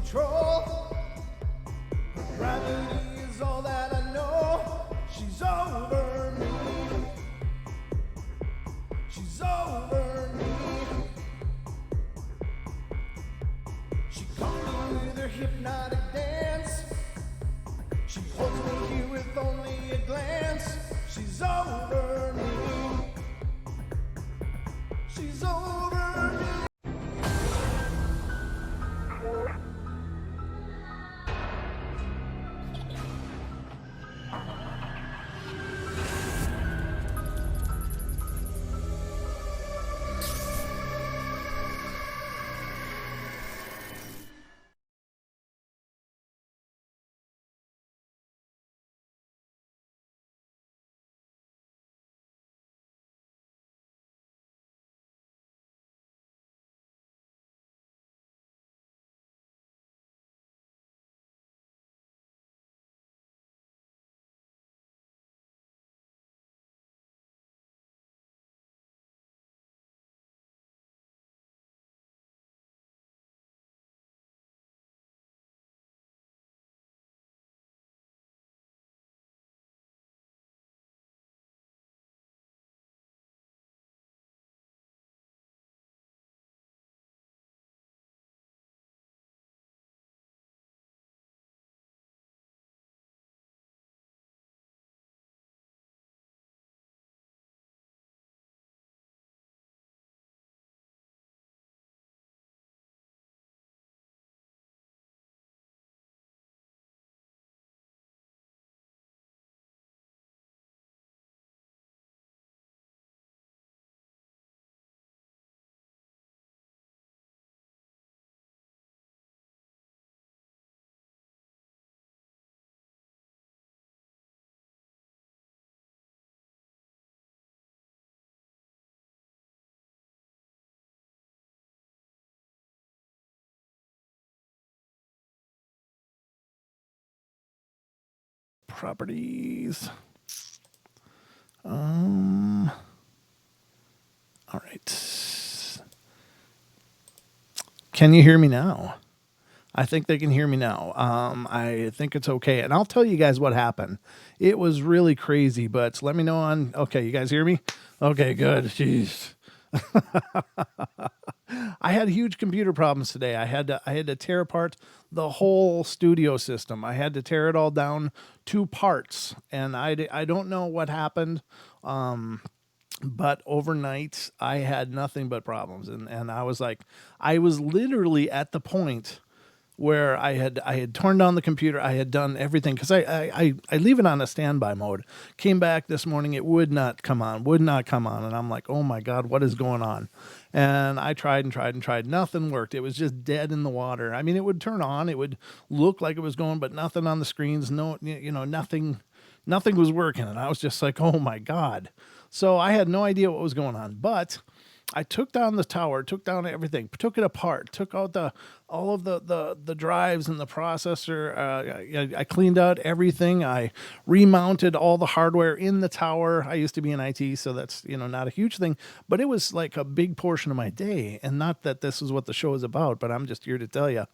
control. Gravity is all that I know. She's over me. She's over me. She caught me with her hypnotic dance. She holds me here with only a glance. She's over me. She's over me. Properties. All right. Can you hear me now? I think they can hear me now. I think it's okay. And I'll tell you guys what happened. It was really crazy, but let me know on... Okay, you guys hear me? Okay, good. Jeez. I had huge computer problems today. I had to tear apart the whole studio system. I had to tear it all down to parts, and I don't know what happened. But overnight I had nothing but problems, and I was like, I was literally at the point where I had torn down the computer. I had done everything because I leave it on a standby mode. Came back this morning, it would not come on, and I'm like, oh my God, what is going on? And I tried and tried and tried. Nothing worked. It was just dead in the water. I mean, it would turn on, it would look like it was going, but nothing on the screens. No, nothing was working, and I was just like, oh my God. So I had no idea what was going on, but I took down the tower, took down everything, took it apart, took out all of the drives and the processor. I cleaned out everything. I remounted all the hardware in the tower. I used to be in IT, so that's, not a huge thing, but it was like a big portion of my day. And not that this is what the show is about, but I'm just here to tell you,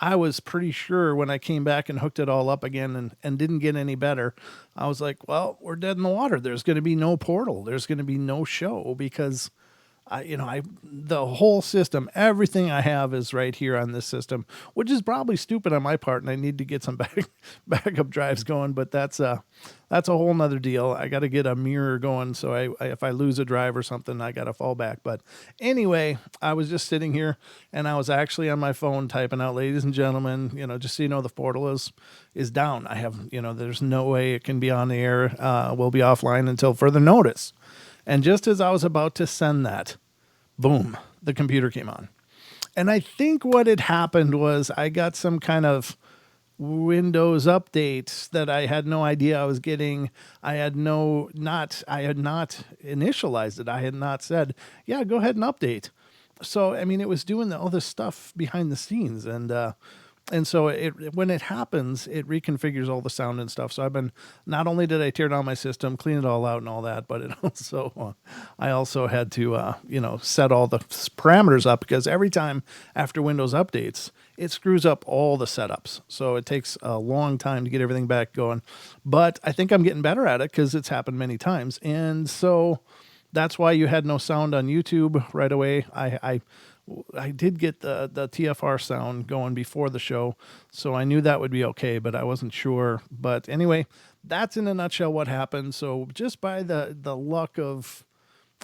I was pretty sure when I came back and hooked it all up again and didn't get any better, I was like, well, we're dead in the water. There's going to be no portal. There's going to be no show because the whole system, everything I have is right here on this system, which is probably stupid on my part, and I need to get some backup drives going, but that's a whole nother deal. I got to get a mirror going, so if I lose a drive or something, I got to fall back. But anyway, I was just sitting here, and I was actually on my phone typing out, ladies and gentlemen, just so you know, the portal is down. I have, there's no way it can be on the air. We'll be offline until further notice. And just as I was about to send that, boom, the computer came on. And I think what had happened was I got some kind of Windows updates that I had no idea I was getting. I had not initialized it. I had not said, yeah, go ahead and update. So, I mean, it was doing all this stuff behind the scenes. And And so when it happens, it reconfigures all the sound and stuff. So not only did I tear down my system, clean it all out and all that, but I also had to, set all the parameters up, because every time after Windows updates, it screws up all the setups. So it takes a long time to get everything back going. But I think I'm getting better at it, because it's happened many times. And so that's why you had no sound on YouTube right away. I did get the TFR sound going before the show, so I knew that would be okay, but I wasn't sure. But anyway, that's in a nutshell what happened. So just by the luck of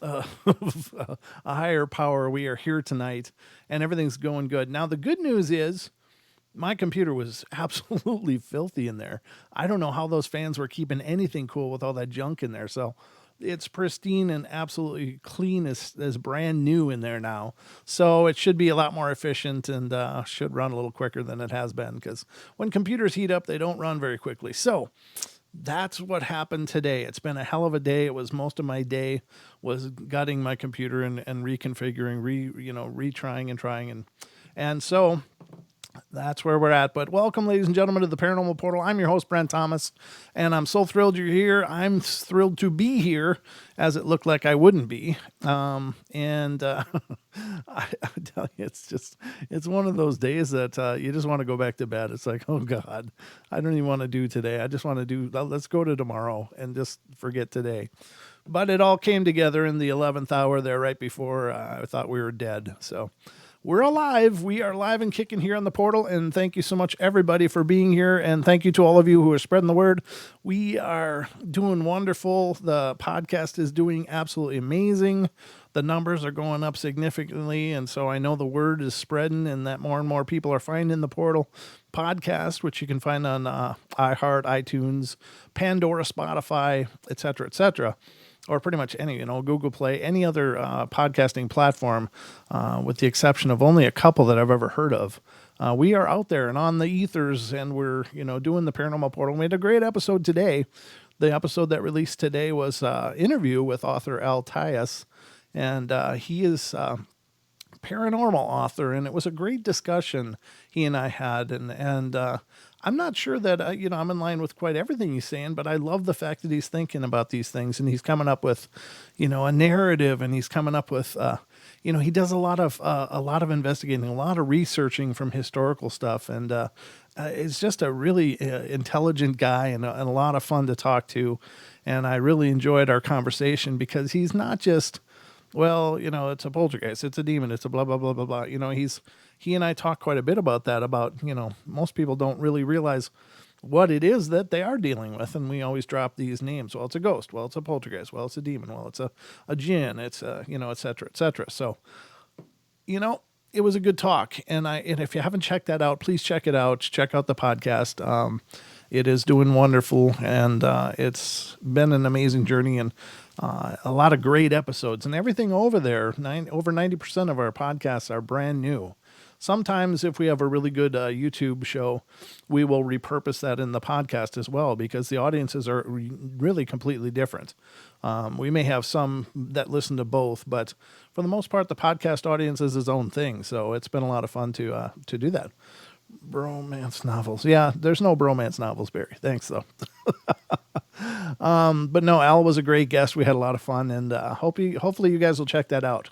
of a higher power, we are here tonight, and everything's going good. Now, the good news is my computer was absolutely filthy in there. I don't know how those fans were keeping anything cool with all that junk in there. So it's pristine and absolutely clean as brand new in there now. So it should be a lot more efficient, and should run a little quicker than it has been, because when computers heat up, they don't run very quickly. So that's what happened today. It's been a hell of a day. It was most of my day was gutting my computer and reconfiguring, retrying and trying. And so that's where we're at. But welcome, ladies and gentlemen, to the Paranormal Portal. I'm your host, Brent Thomas, and I'm so thrilled you're here. I'm thrilled to be here, as it looked like I wouldn't be. I tell you, it's one of those days that you just want to go back to bed. It's like, oh God, I don't even want to do today. I just want to let's go to tomorrow and just forget today. But it all came together in the 11th hour there, right before I thought we were dead. So we're alive. We are live and kicking here on the portal. And thank you so much, everybody, for being here. And thank you to all of you who are spreading the word. We are doing wonderful. The podcast is doing absolutely amazing. The numbers are going up significantly. And so I know the word is spreading, and that more and more people are finding the portal podcast, which you can find on iHeart, iTunes, Pandora, Spotify, etc., or pretty much any, Google Play, any other podcasting platform, with the exception of only a couple that I've ever heard of. We are out there and on the ethers, and we're, doing the Paranormal Portal. We had a great episode today. The episode that released today was an interview with author Al Tyus, and he is paranormal author, and it was a great discussion he and I had, and I'm not sure that I'm in line with quite everything he's saying, but I love the fact that he's thinking about these things, and he's coming up with a narrative, and he's coming up with he does a lot of investigating, a lot of researching from historical stuff, and is just a really intelligent guy, and a lot of fun to talk to, and I really enjoyed our conversation, because he's not just, it's a poltergeist, it's a demon, it's a blah, blah, blah, blah, blah. He and I talk quite a bit about that, most people don't really realize what it is that they are dealing with. And we always drop these names. Well, it's a ghost. Well, it's a poltergeist. Well, it's a demon. Well, it's a djinn. It's et cetera, et cetera. So, it was a good talk. And if you haven't checked that out, please check it out. Check out the podcast. It is doing wonderful, and it's been an amazing journey, and a lot of great episodes, and everything over there. Over 90% of our podcasts are brand new. Sometimes if we have a really good YouTube show, we will repurpose that in the podcast as well, because the audiences are really completely different. We may have some that listen to both, but for the most part, the podcast audience is its own thing. So it's been a lot of fun to do that. Bromance novels. Yeah, there's no bromance novels, Barry. Thanks, though. But no, Al was a great guest. We had a lot of fun, and hopefully you guys will check that out.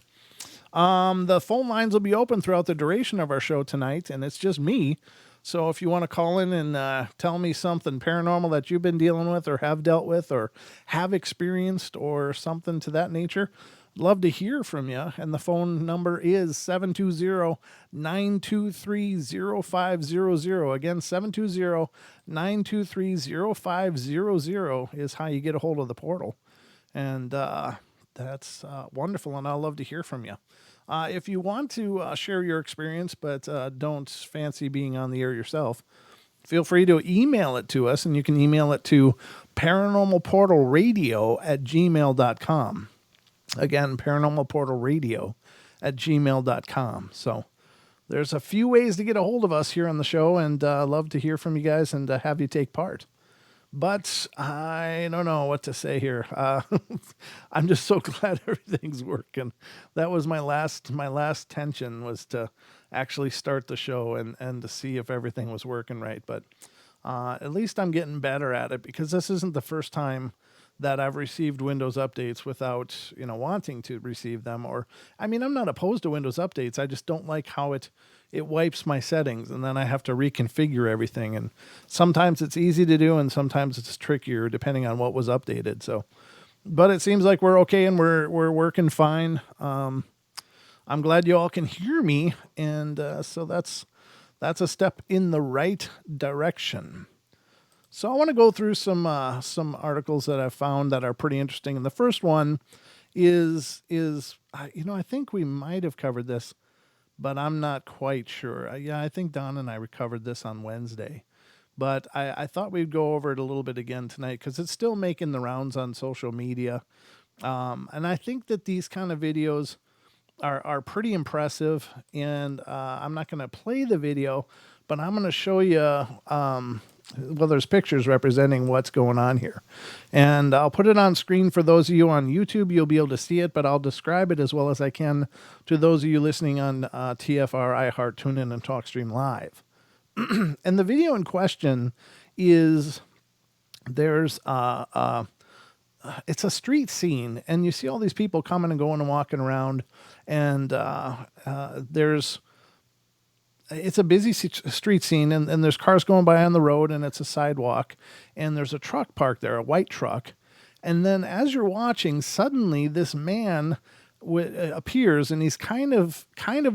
The phone lines will be open throughout the duration of our show tonight, and it's just me. So if you want to call in and tell me something paranormal that you've been dealing with, or have dealt with, or have experienced, or something to that nature, I'd love to hear from you. And the phone number is 720-923-0500. Again, 720-923-0500 is how you get a hold of the portal. And that's wonderful, and I'd love to hear from you. If you want to share your experience, but don't fancy being on the air yourself, feel free to email it to us, and you can email it to paranormalportalradio@gmail.com. Again, paranormalportalradio@gmail.com. So there's a few ways to get a hold of us here on the show, and love to hear from you guys and have you take part. But I don't know what to say here. I'm just so glad everything's working. That was my last tension was to actually start the show and to see if everything was working right. But at least I'm getting better at it because this isn't the first time that I've received Windows updates without, wanting to receive them. Or, I mean, I'm not opposed to Windows updates. I just don't like how it wipes my settings and then I have to reconfigure everything. And sometimes it's easy to do and sometimes it's trickier depending on what was updated. So, but it seems like we're okay and we're working fine. I'm glad you all can hear me, and so that's a step in the right direction. So I want to go through some articles that I found that are pretty interesting. And the first one is I think we might have covered this, but I'm not quite sure. Yeah, I think Don and I recovered this on Wednesday, but I thought we'd go over it a little bit again tonight because it's still making the rounds on social media. And I think that these kind of videos are pretty impressive. And I'm not going to play the video, but I'm going to show you. Well, there's pictures representing what's going on here. And I'll put it on screen for those of you on YouTube. You'll be able to see it, but I'll describe it as well as I can to those of you listening on TFR, iHeart, TuneIn, and TalkStream Live. And the video in question is there's it's a street scene, and you see all these people coming and going and walking around, and it's a busy street scene, and there's cars going by on the road, and it's a sidewalk, and there's a truck parked there, a white truck. And then as you're watching, suddenly this man appears, and he's kind of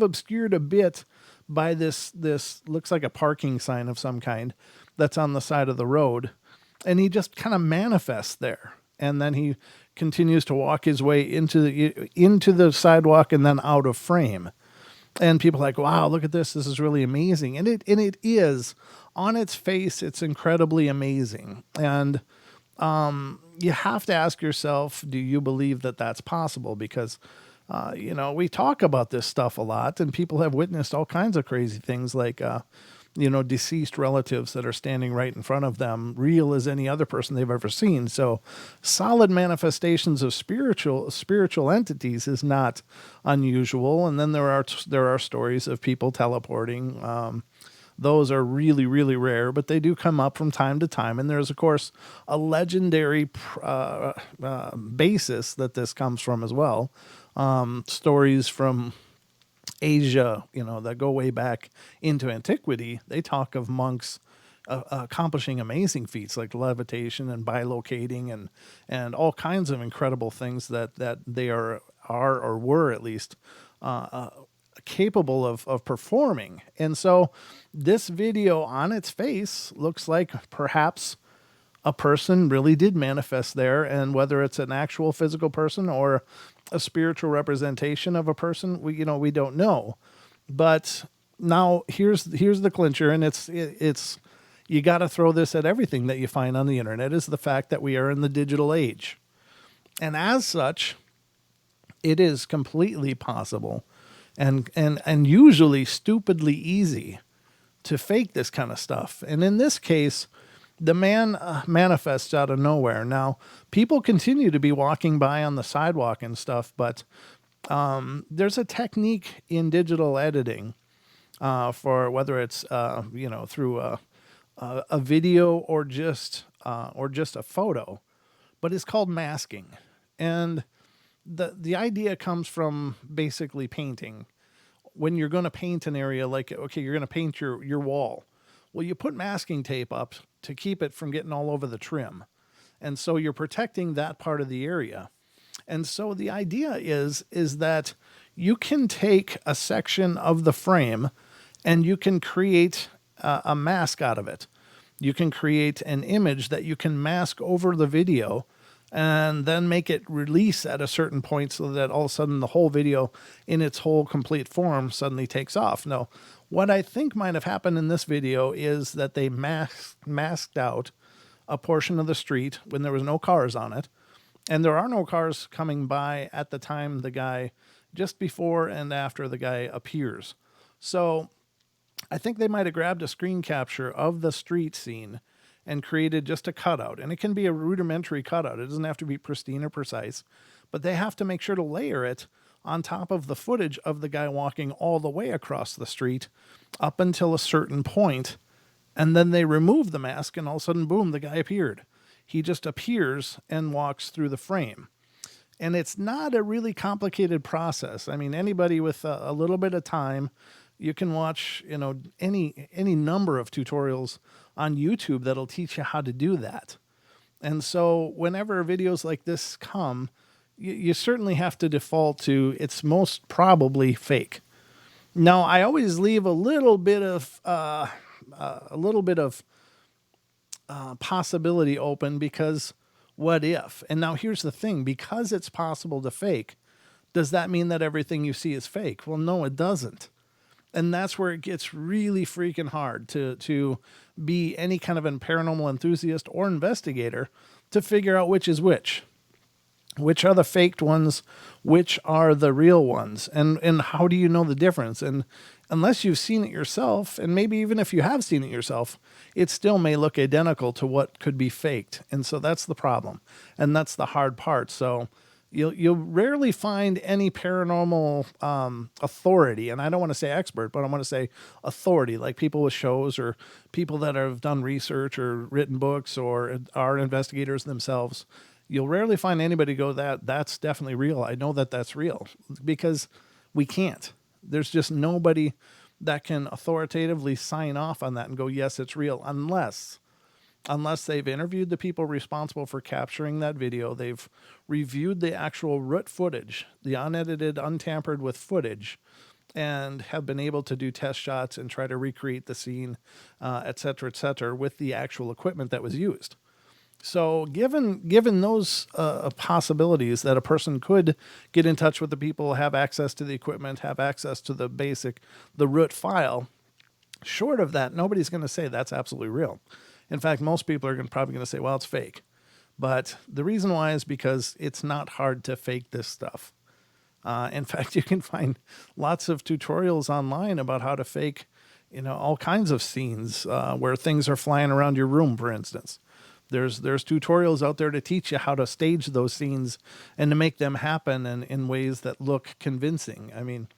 obscured a bit by this looks like a parking sign of some kind that's on the side of the road, and he just kind of manifests there. And then he continues to walk his way into the sidewalk and then out of frame. And people are like, wow, look at this. This is really amazing. And it is. On its face, it's incredibly amazing. And you have to ask yourself, do you believe that that's possible? Because, we talk about this stuff a lot, and people have witnessed all kinds of crazy things like, deceased relatives that are standing right in front of them, real as any other person they've ever seen. So solid manifestations of spiritual entities is not unusual. And then there are stories of people teleporting. Those are really, really rare, but they do come up from time to time. And there's, of course, a legendary basis that this comes from as well. Stories from Asia, that go way back into antiquity. They talk of monks accomplishing amazing feats like levitation and bilocating and all kinds of incredible things that they are or were at least capable of performing. And so this video on its face looks like perhaps a person really did manifest there, and whether it's an actual physical person or a spiritual representation of a person, we don't know. But now here's the clincher, and it's you got to throw this at everything that you find on the internet, is the fact that we are in the digital age. And as such, it is completely possible and usually stupidly easy to fake this kind of stuff. And in this case, the man manifests out of nowhere. Now, people continue to be walking by on the sidewalk and stuff, but there's a technique in digital editing for whether it's through a video or just a photo, but it's called masking. And the idea comes from basically painting. When you're going to paint an area, like, okay, you're going to paint your wall. Well, you put masking tape up to keep it from getting all over the trim. And so you're protecting that part of the area. And so the idea is that you can take a section of the frame and you can create a mask out of it. You can create an image that you can mask over the video and then make it release at a certain point so that all of a sudden the whole video in its whole complete form suddenly takes off. Now, what I think might have happened in this video is that they masked out a portion of the street when there was no cars on it. And there are no cars coming by at the time the guy, just before and after the guy appears. So I think they might have grabbed a screen capture of the street scene and created just a cutout. And it can be a rudimentary cutout. It doesn't have to be pristine or precise, but they have to make sure to layer it on top of the footage of the guy walking all the way across the street up until a certain point, and then they remove the mask, and all of a sudden, boom, the guy appeared. He just appears and walks through the frame. And it's not a really complicated process. I mean, anybody with a little bit of time, you can watch, any number of tutorials on YouTube that'll teach you how to do that. And so whenever videos like this come, you certainly have to default to it's most probably fake. Now, I always leave a little bit of possibility open, because what if? And now here's the thing: because it's possible to fake, does that mean that everything you see is fake? Well, no, it doesn't. And that's where it gets really freaking hard to be any kind of a paranormal enthusiast or investigator to figure out which is which. Which are the faked ones? Which are the real ones? And how do you know the difference? And unless you've seen it yourself, and maybe even if you have seen it yourself, it still may look identical to what could be faked. And so that's the problem. And that's the hard part. So you'll rarely find any paranormal authority, and I don't want to say expert, but I want to say authority, like people with shows or people that have done research or written books or are investigators themselves. You'll rarely find anybody go, that's definitely real. I know that that's real, because we can't. There's just nobody that can authoritatively sign off on that and go, yes, it's real, unless they've interviewed the people responsible for capturing that video. They've reviewed the actual root footage, the unedited, untampered with footage, and have been able to do test shots and try to recreate the scene, et cetera, with the actual equipment that was used. So given those possibilities that a person could get in touch with the people, have access to the equipment, have access to the root file, short of that, nobody's going to say that's absolutely real. In fact, most people are probably going to say, well, it's fake. But the reason why is because it's not hard to fake this stuff. In fact, you can find lots of tutorials online about how to fake, all kinds of scenes where things are flying around your room, for instance. There's tutorials out there to teach you how to stage those scenes and to make them happen in ways that look convincing. I mean,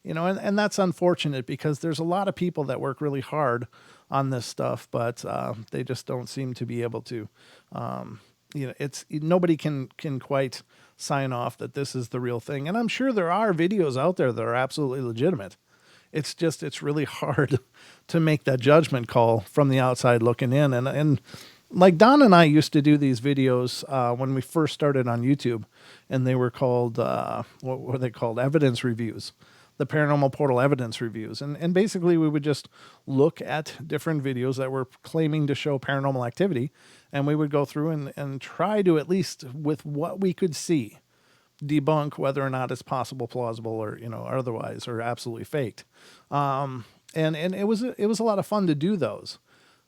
and that's unfortunate, because there's a lot of people that work really hard on this stuff, but they just don't seem to be able to. Nobody can quite sign off that this is the real thing. And I'm sure there are videos out there that are absolutely legitimate. It's really hard to make that judgment call from the outside looking in. And like Don and I used to do these videos when we first started on YouTube, and they were called, what were they called? Evidence reviews. The Paranormal Portal evidence reviews. And basically we would just look at different videos that were claiming to show paranormal activity, and we would go through and try to, at least with what we could see, debunk whether or not it's possible, plausible, or, otherwise, or absolutely faked. And it was a lot of fun to do those.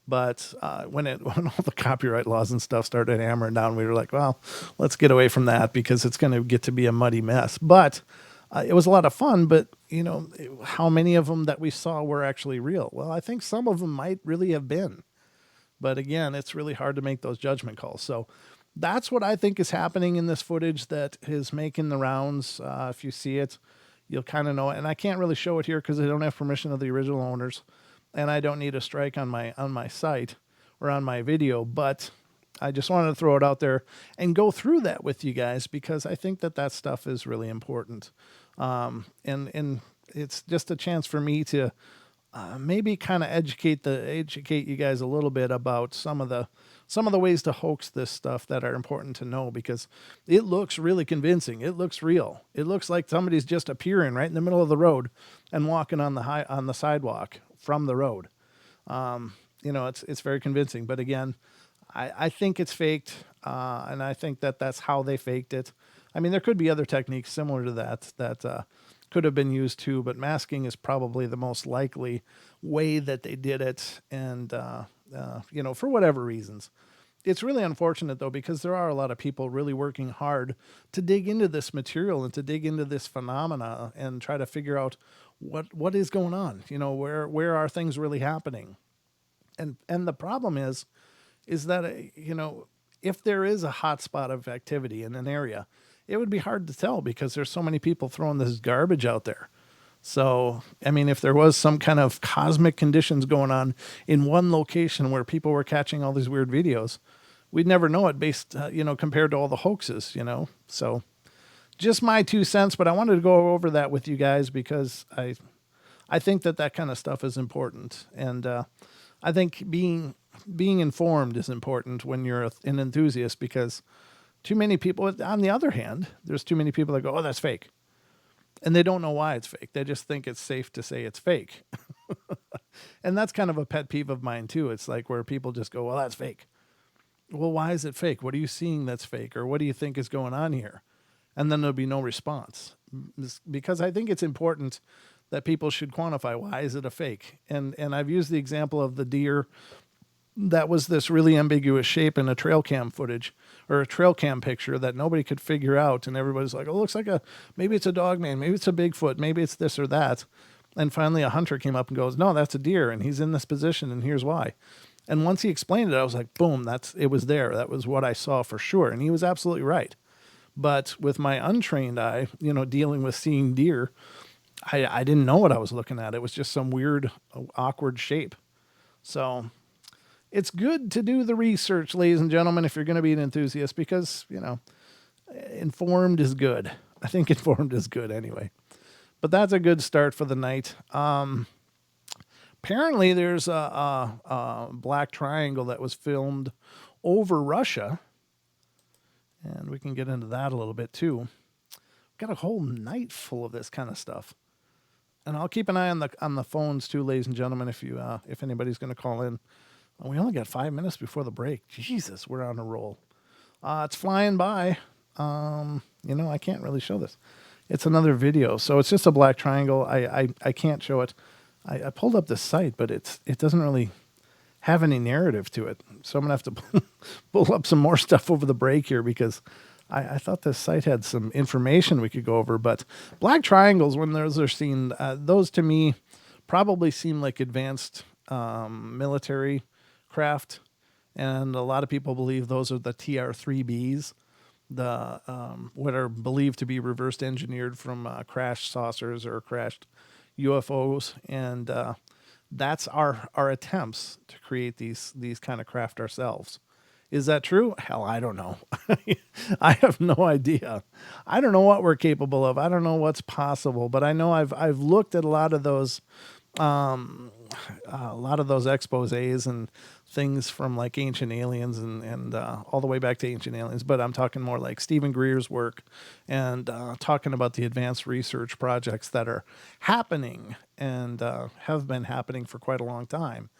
But when all the copyright laws and stuff started hammering down, we were like, well, let's get away from that, because it's going to get to be a muddy mess. But it was a lot of fun. But, how many of them that we saw were actually real? Well, I think some of them might really have been. But again, it's really hard to make those judgment calls. So that's what I think is happening in this footage that is making the rounds. If you see it, you'll kind of know it. And I can't really show it here because I don't have permission of the original owners, and I don't need a strike on my site or on my video. But I just wanted to throw it out there and go through that with you guys, because I think that stuff is really important. And it's just a chance for me to maybe kind of educate you guys a little bit about some of the ways to hoax this stuff that are important to know, because it looks really convincing. It looks real. It looks like somebody's just appearing right in the middle of the road and walking on the sidewalk from the road. It's very convincing. But again, I think it's faked, and I think that's how they faked it. I mean, there could be other techniques similar to that could have been used too, but masking is probably the most likely way that they did it. And, for whatever reasons. It's really unfortunate, though, because there are a lot of people really working hard to dig into this material and to dig into this phenomena and try to figure out what is going on. Where are things really happening? And the problem is, is that, if there is a hot spot of activity in an area, it would be hard to tell because there's so many people throwing this garbage out there. So, I mean, if there was some kind of cosmic conditions going on in one location where people were catching all these weird videos, we'd never know it based, compared to all the hoaxes. So, just my 2 cents, but I wanted to go over that with you guys because I think that kind of stuff is important, and I think being informed is important when you're an enthusiast, because too many people. On the other hand, there's too many people that go, "Oh, that's fake," and they don't know why it's fake. They just think it's safe to say it's fake, and that's kind of a pet peeve of mine too. It's like where people just go, "Well, that's fake." Well, why is it fake? What are you seeing that's fake, or what do you think is going on here? And then there'll be no response, because I think it's important that people should quantify, why is it a fake? And I've used the example of the deer that was this really ambiguous shape in a trail cam footage, or a trail cam picture that nobody could figure out, and everybody's like, "Oh, it looks like maybe it's a dog man, maybe it's a Bigfoot, maybe it's this or that." And finally a hunter came up and goes, "No, that's a deer, and he's in this position, and here's why." And once he explained it, I was like, boom, it was there. That was what I saw for sure. And he was absolutely right. But with my untrained eye, dealing with seeing deer, I didn't know what I was looking at. It was just some weird, awkward shape. So it's good to do the research, ladies and gentlemen, if you're going to be an enthusiast, because, informed is good. I think informed is good anyway. But that's a good start for the night. Apparently there's a black triangle that was filmed over Russia, and we can get into that a little bit too. We've got a whole night full of this kind of stuff, and I'll keep an eye on the phones too, ladies and gentlemen. If anybody's going to call in, we only got 5 minutes before the break. Jesus, we're on a roll. It's flying by. I can't really show this. It's another video, so it's just a black triangle. I can't show it. I pulled up the site, but it doesn't really have any narrative to it. So I'm going to have to pull up some more stuff over the break here, because I thought this site had some information we could go over. But black triangles, when those are seen, those to me probably seem like advanced military craft. And a lot of people believe those are the TR-3Bs, what are believed to be reversed engineered from crashed saucers or crashed UFOs, and that's our attempts to create these kind of craft ourselves. Is that true? Hell, I don't know. I have no idea. I don't know what we're capable of. I don't know what's possible, but I know I've looked at a lot of those exposés and things from like Ancient Aliens and all the way back to Ancient Aliens, but I'm talking more like Stephen Greer's work, and talking about the advanced research projects that are happening and have been happening for quite a long time.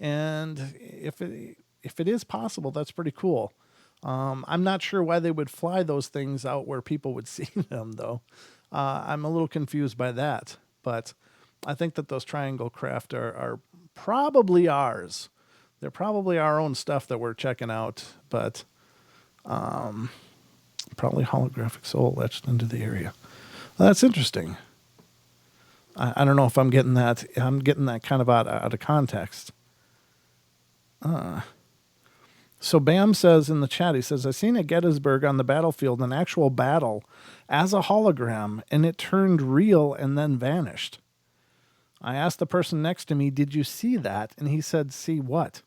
And if it is possible, that's pretty cool. I'm not sure why they would fly those things out where people would see them, though. I'm a little confused by that, but I think that those triangle craft are probably ours. They're probably our own stuff that we're checking out, but probably holographic soul etched into the area. Well, that's interesting. I don't know if I'm getting that. I'm getting that kind of out of context. So Bam says in the chat, he says, "I seen at Gettysburg on the battlefield an actual battle as a hologram, and it turned real and then vanished. I asked the person next to me, 'Did you see that?' And he said, 'See what?'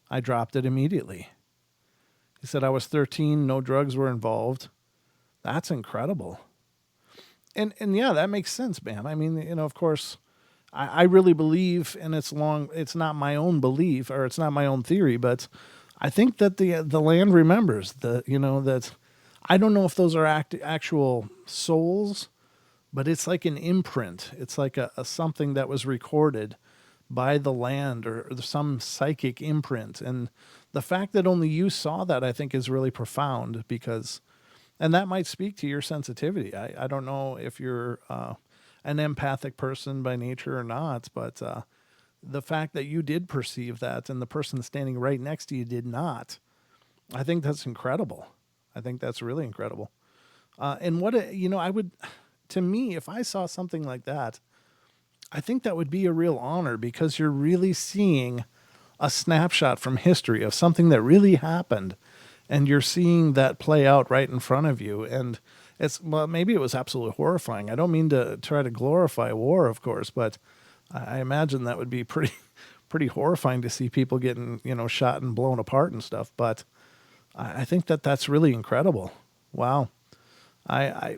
I dropped it immediately." He said, "I was 13, no drugs were involved." That's incredible. And yeah, that makes sense, Bam. I mean, of course, I really believe, and it's not my own belief, or it's not my own theory, but I think that the land remembers that I don't know if those are actual souls, but it's like an imprint. It's like a something that was recorded by the land, or some psychic imprint. And the fact that only you saw that, I think, is really profound, and that might speak to your sensitivity. I don't know if you're an empathic person by nature or not, but the fact that you did perceive that and the person standing right next to you did not, I think that's incredible. I think that's really incredible. And to me, if I saw something like that, I think that would be a real honor, because you're really seeing a snapshot from history of something that really happened, and you're seeing that play out right in front of you. And it's, well, maybe it was absolutely horrifying. I don't mean to try to glorify war, of course, but I imagine that would be pretty pretty horrifying to see people getting, shot and blown apart and stuff. But I think that that's really incredible. Wow. I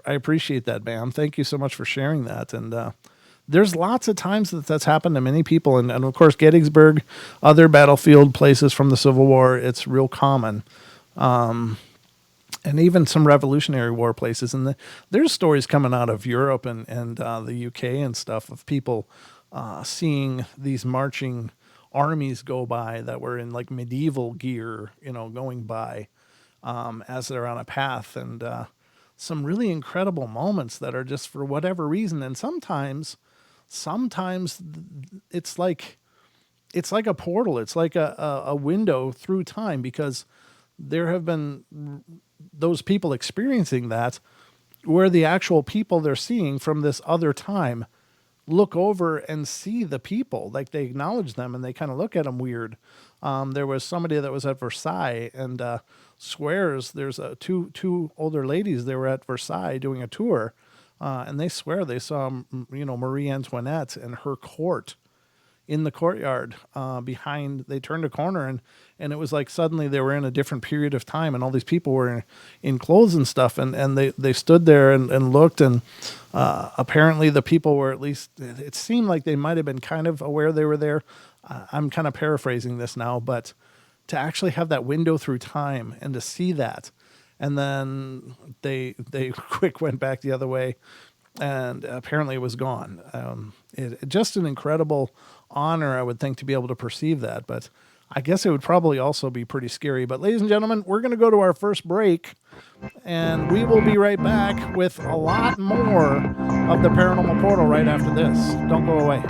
appreciate that, Bam. Thank you so much for sharing that. And there's lots of times that that's happened to many people. And of course, Gettysburg, other battlefield places from the Civil War, it's real common. And even some Revolutionary War places. And there's stories coming out of Europe and the UK and stuff of people seeing these marching armies go by that were in like medieval gear, going by as they're on a path. And some really incredible moments that are just for whatever reason. And sometimes it's like a portal. It's like a window through time, because there have been those people experiencing that where the actual people they're seeing from this other time look over and see the people, like they acknowledge them and they kind of look at them weird. There was somebody that was at Versailles and swears there's two older ladies. They were at Versailles doing a tour, and they swear they saw Marie Antoinette and her court in the courtyard behind. They turned a corner and it was like suddenly they were in a different period of time, and all these people were in clothes and stuff, and they stood there and looked, and apparently the people were, at least it seemed like they might have been kind of aware they were there. I'm kind of paraphrasing this now, but to actually have that window through time and to see that, and then they quick went back the other way, and apparently it was gone. Just an incredible honor, I would think, to be able to perceive that. But I guess it would probably also be pretty scary. But ladies and gentlemen, we're going to go to our first break, and we will be right back with a lot more of the Paranormal Portal right after this. Don't go away.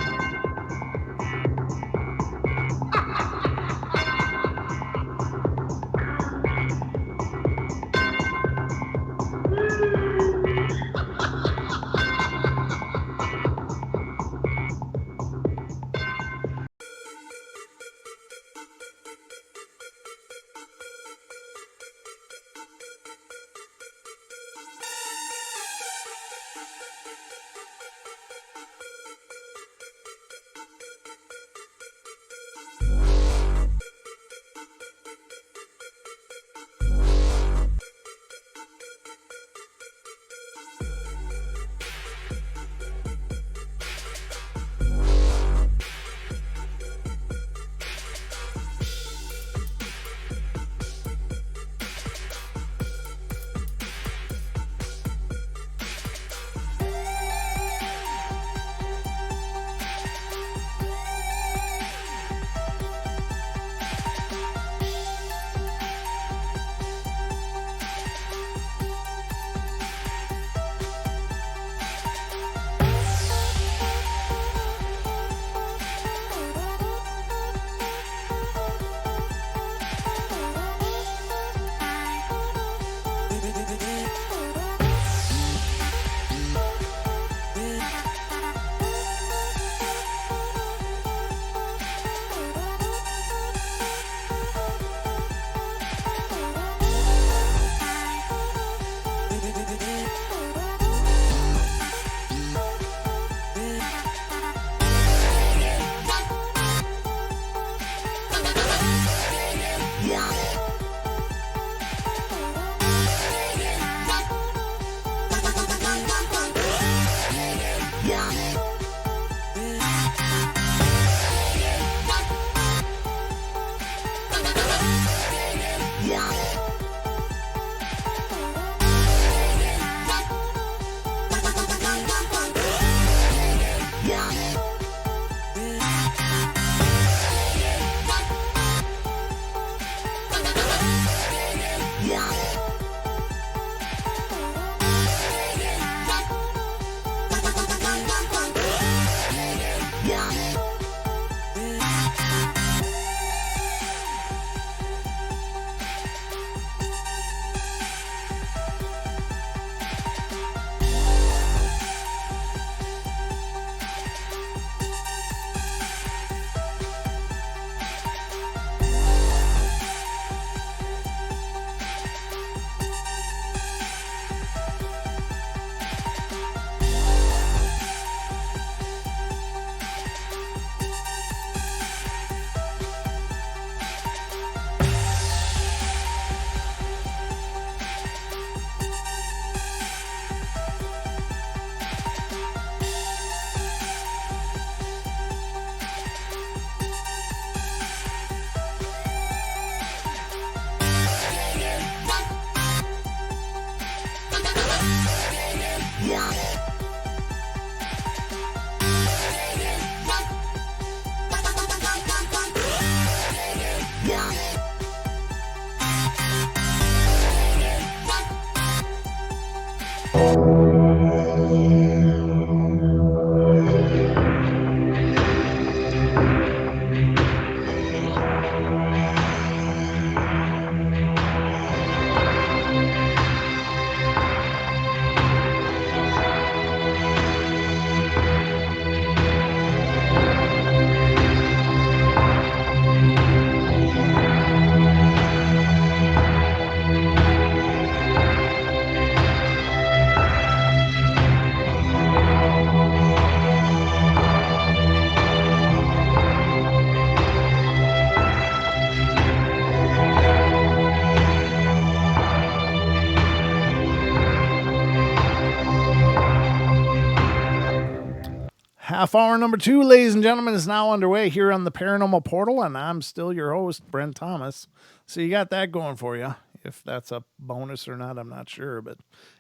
Half hour number 2, ladies and gentlemen, is now underway here on the Paranormal Portal, and I'm still your host, Brent Thomas. So you got that going for you. If that's a bonus or not, I'm not sure, but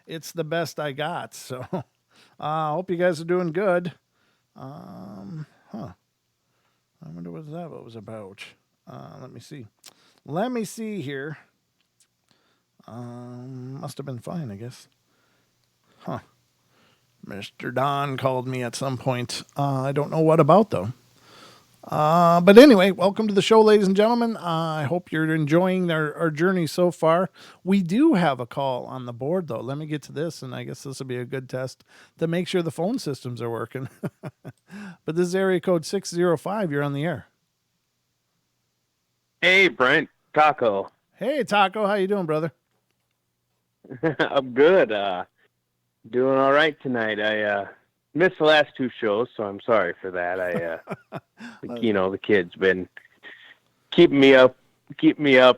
it's the best I got. So I hope you guys are doing good. I wonder what that was about. Let me see. Let me see here. Must have been fine, I guess. Huh. Mr. Don called me at some point. I don't know what about, though. But anyway, welcome to the show, ladies and gentlemen. I hope you're enjoying our journey so far. We do have a call on the board, though. Let me get to this, and I guess this will be a good test to make sure the phone systems are working. But this is area code 605. You're on the air. Hey, Brent. Taco. Hey, Taco. How you doing, brother? I'm good. Doing all right tonight. I missed the last 2 shows, so I'm sorry for that. The kids been keeping me up,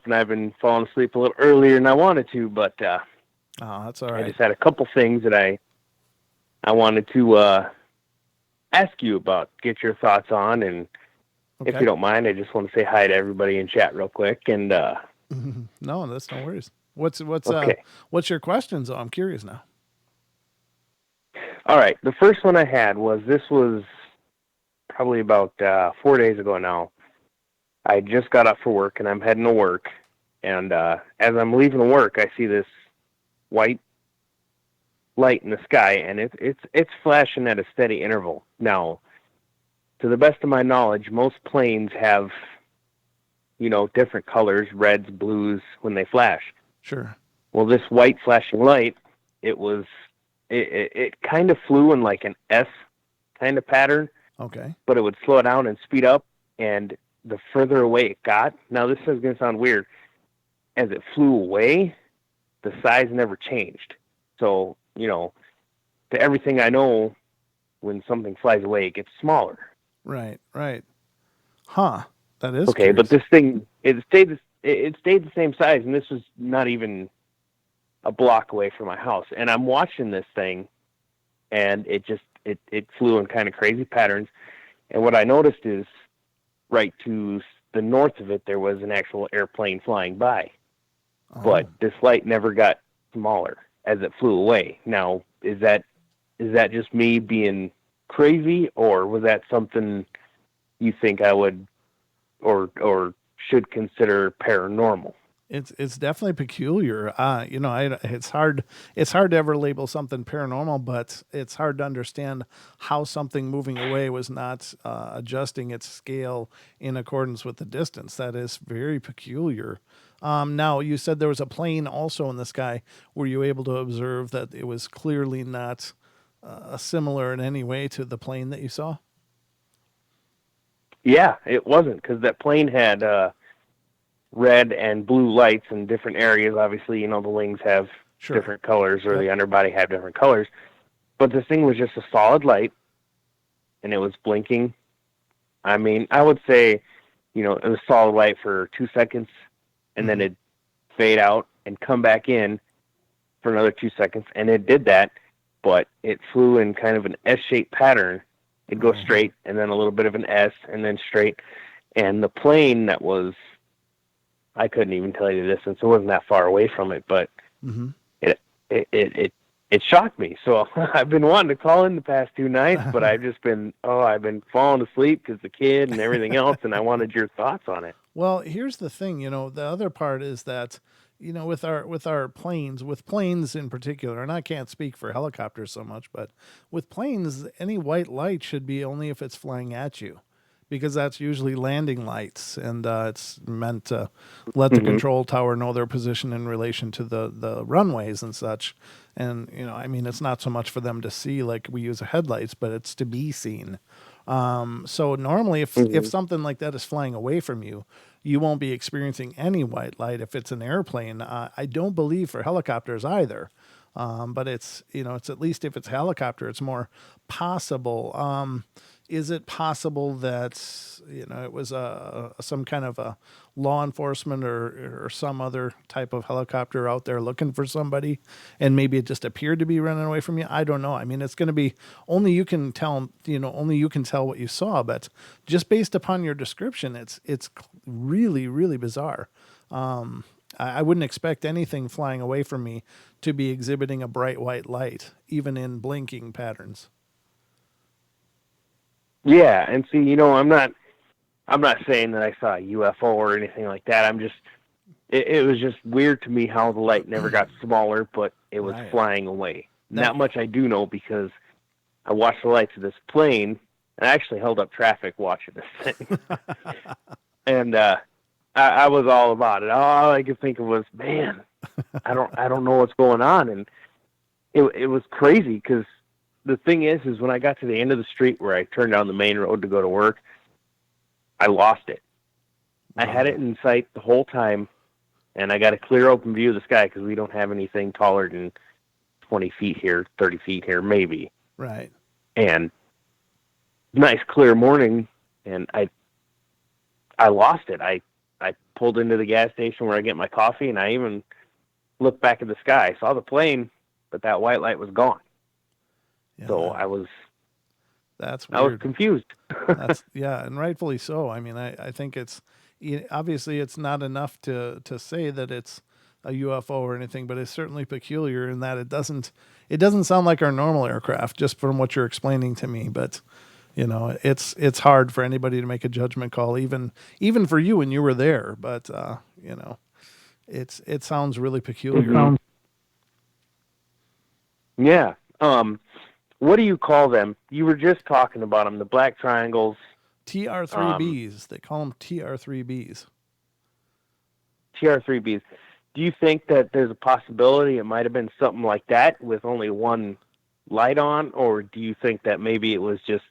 and I've been falling asleep a little earlier than I wanted to, but that's all right. I just had a couple things that I wanted to ask you about, get your thoughts on, and if you don't mind, I just want to say hi to everybody in chat real quick. And no, that's no worries. What's okay. What's your questions? I'm curious now. All right. The first one I had was probably about 4 days ago now. I just got up for work, and I'm heading to work. And as I'm leaving work, I see this white light in the sky, and it's flashing at a steady interval. Now, to the best of my knowledge, most planes have, different colors, reds, blues, when they flash. Sure. Well, this white flashing light, it kind of flew in like an S kind of pattern. Okay. But it would slow down and speed up, and the further away it got, now this is going to sound weird, as it flew away, the size never changed. So, to everything I know, when something flies away, it gets smaller. Right. Huh. That is okay. Curious. But this thing, it stayed the same size, and this was not even a block away from my house. And I'm watching this thing, and it flew in kind of crazy patterns. And what I noticed is, right to the north of it, there was an actual airplane flying by. Oh. But this light never got smaller as it flew away. Now, is that just me being crazy, or was that something you think I would or should consider paranormal? It's definitely peculiar. It's hard to ever label something paranormal, but it's hard to understand how something moving away was not adjusting its scale in accordance with the distance. That is very peculiar. Now, you said there was a plane also in the sky. Were you able to observe that it was clearly not similar in any way to the plane that you saw? Yeah, it wasn't, because that plane had red and blue lights in different areas. Obviously, the wings have different colors, or the underbody have different colors. But this thing was just a solid light, and it was blinking. I mean, I would say, it was solid light for 2 seconds, and then it'd fade out and come back in for another 2 seconds, and it did that, but it flew in kind of an S-shaped pattern. It'd go straight, and then a little bit of an S, and then straight. And the plane that was, I couldn't even tell you the distance. It wasn't that far away from it, but it shocked me. So I've been wanting to call in the past 2 nights, but I've been falling asleep because the kid and everything else, and I wanted your thoughts on it. Well, here's the thing, the other part is that, with our planes, with planes in particular, and I can't speak for helicopters so much, but with planes, any white light should be only if it's flying at you, because that's usually landing lights, and it's meant to let the control tower know their position in relation to the runways and such. And, it's not so much for them to see like we use headlights, but it's to be seen. So normally if something like that is flying away from you, you won't be experiencing any white light if it's an airplane. I don't believe for helicopters either. But it's at least if it's helicopter, it's more possible. is it possible that, it was some kind of a law enforcement or some other type of helicopter out there looking for somebody, and maybe it just appeared to be running away from you? I don't know. I mean, it's going to be only you can tell. Only you can tell what you saw. But just based upon your description, it's really really bizarre. I wouldn't expect anything flying away from me to be exhibiting a bright white light, even in blinking patterns. Yeah, and see, I'm not saying that I saw a UFO or anything like that. It was just weird to me how the light never got smaller, but it was Right. flying away. That much I do know because I watched the lights of this plane, and I actually held up traffic watching this thing. And I was all about it. All I could think of was, man, I don't know what's going on, and it was crazy because the thing is when I got to the end of the street where I turned down the main road to go to work, I lost it. I had it in sight the whole time, and I got a clear open view of the sky because we don't have anything taller than 20 feet here, 30 feet here, maybe. Right. And nice clear morning, and I lost it. I pulled into the gas station where I get my coffee, and I even looked back at the sky. I saw the plane, but that white light was gone. Yeah. So I was confused. And rightfully so. I mean, I think obviously it's not enough to say that it's a UFO or anything, but it's certainly peculiar in that it doesn't sound like our normal aircraft, just from what you're explaining to me. But it's hard for anybody to make a judgment call, even for you when you were there. But it sounds really peculiar. Yeah. What do you call them? You were just talking about them, the black triangles. TR3Bs. They call them TR3Bs. TR3Bs. Do you think that there's a possibility it might have been something like that with only one light on, or do you think that maybe it was just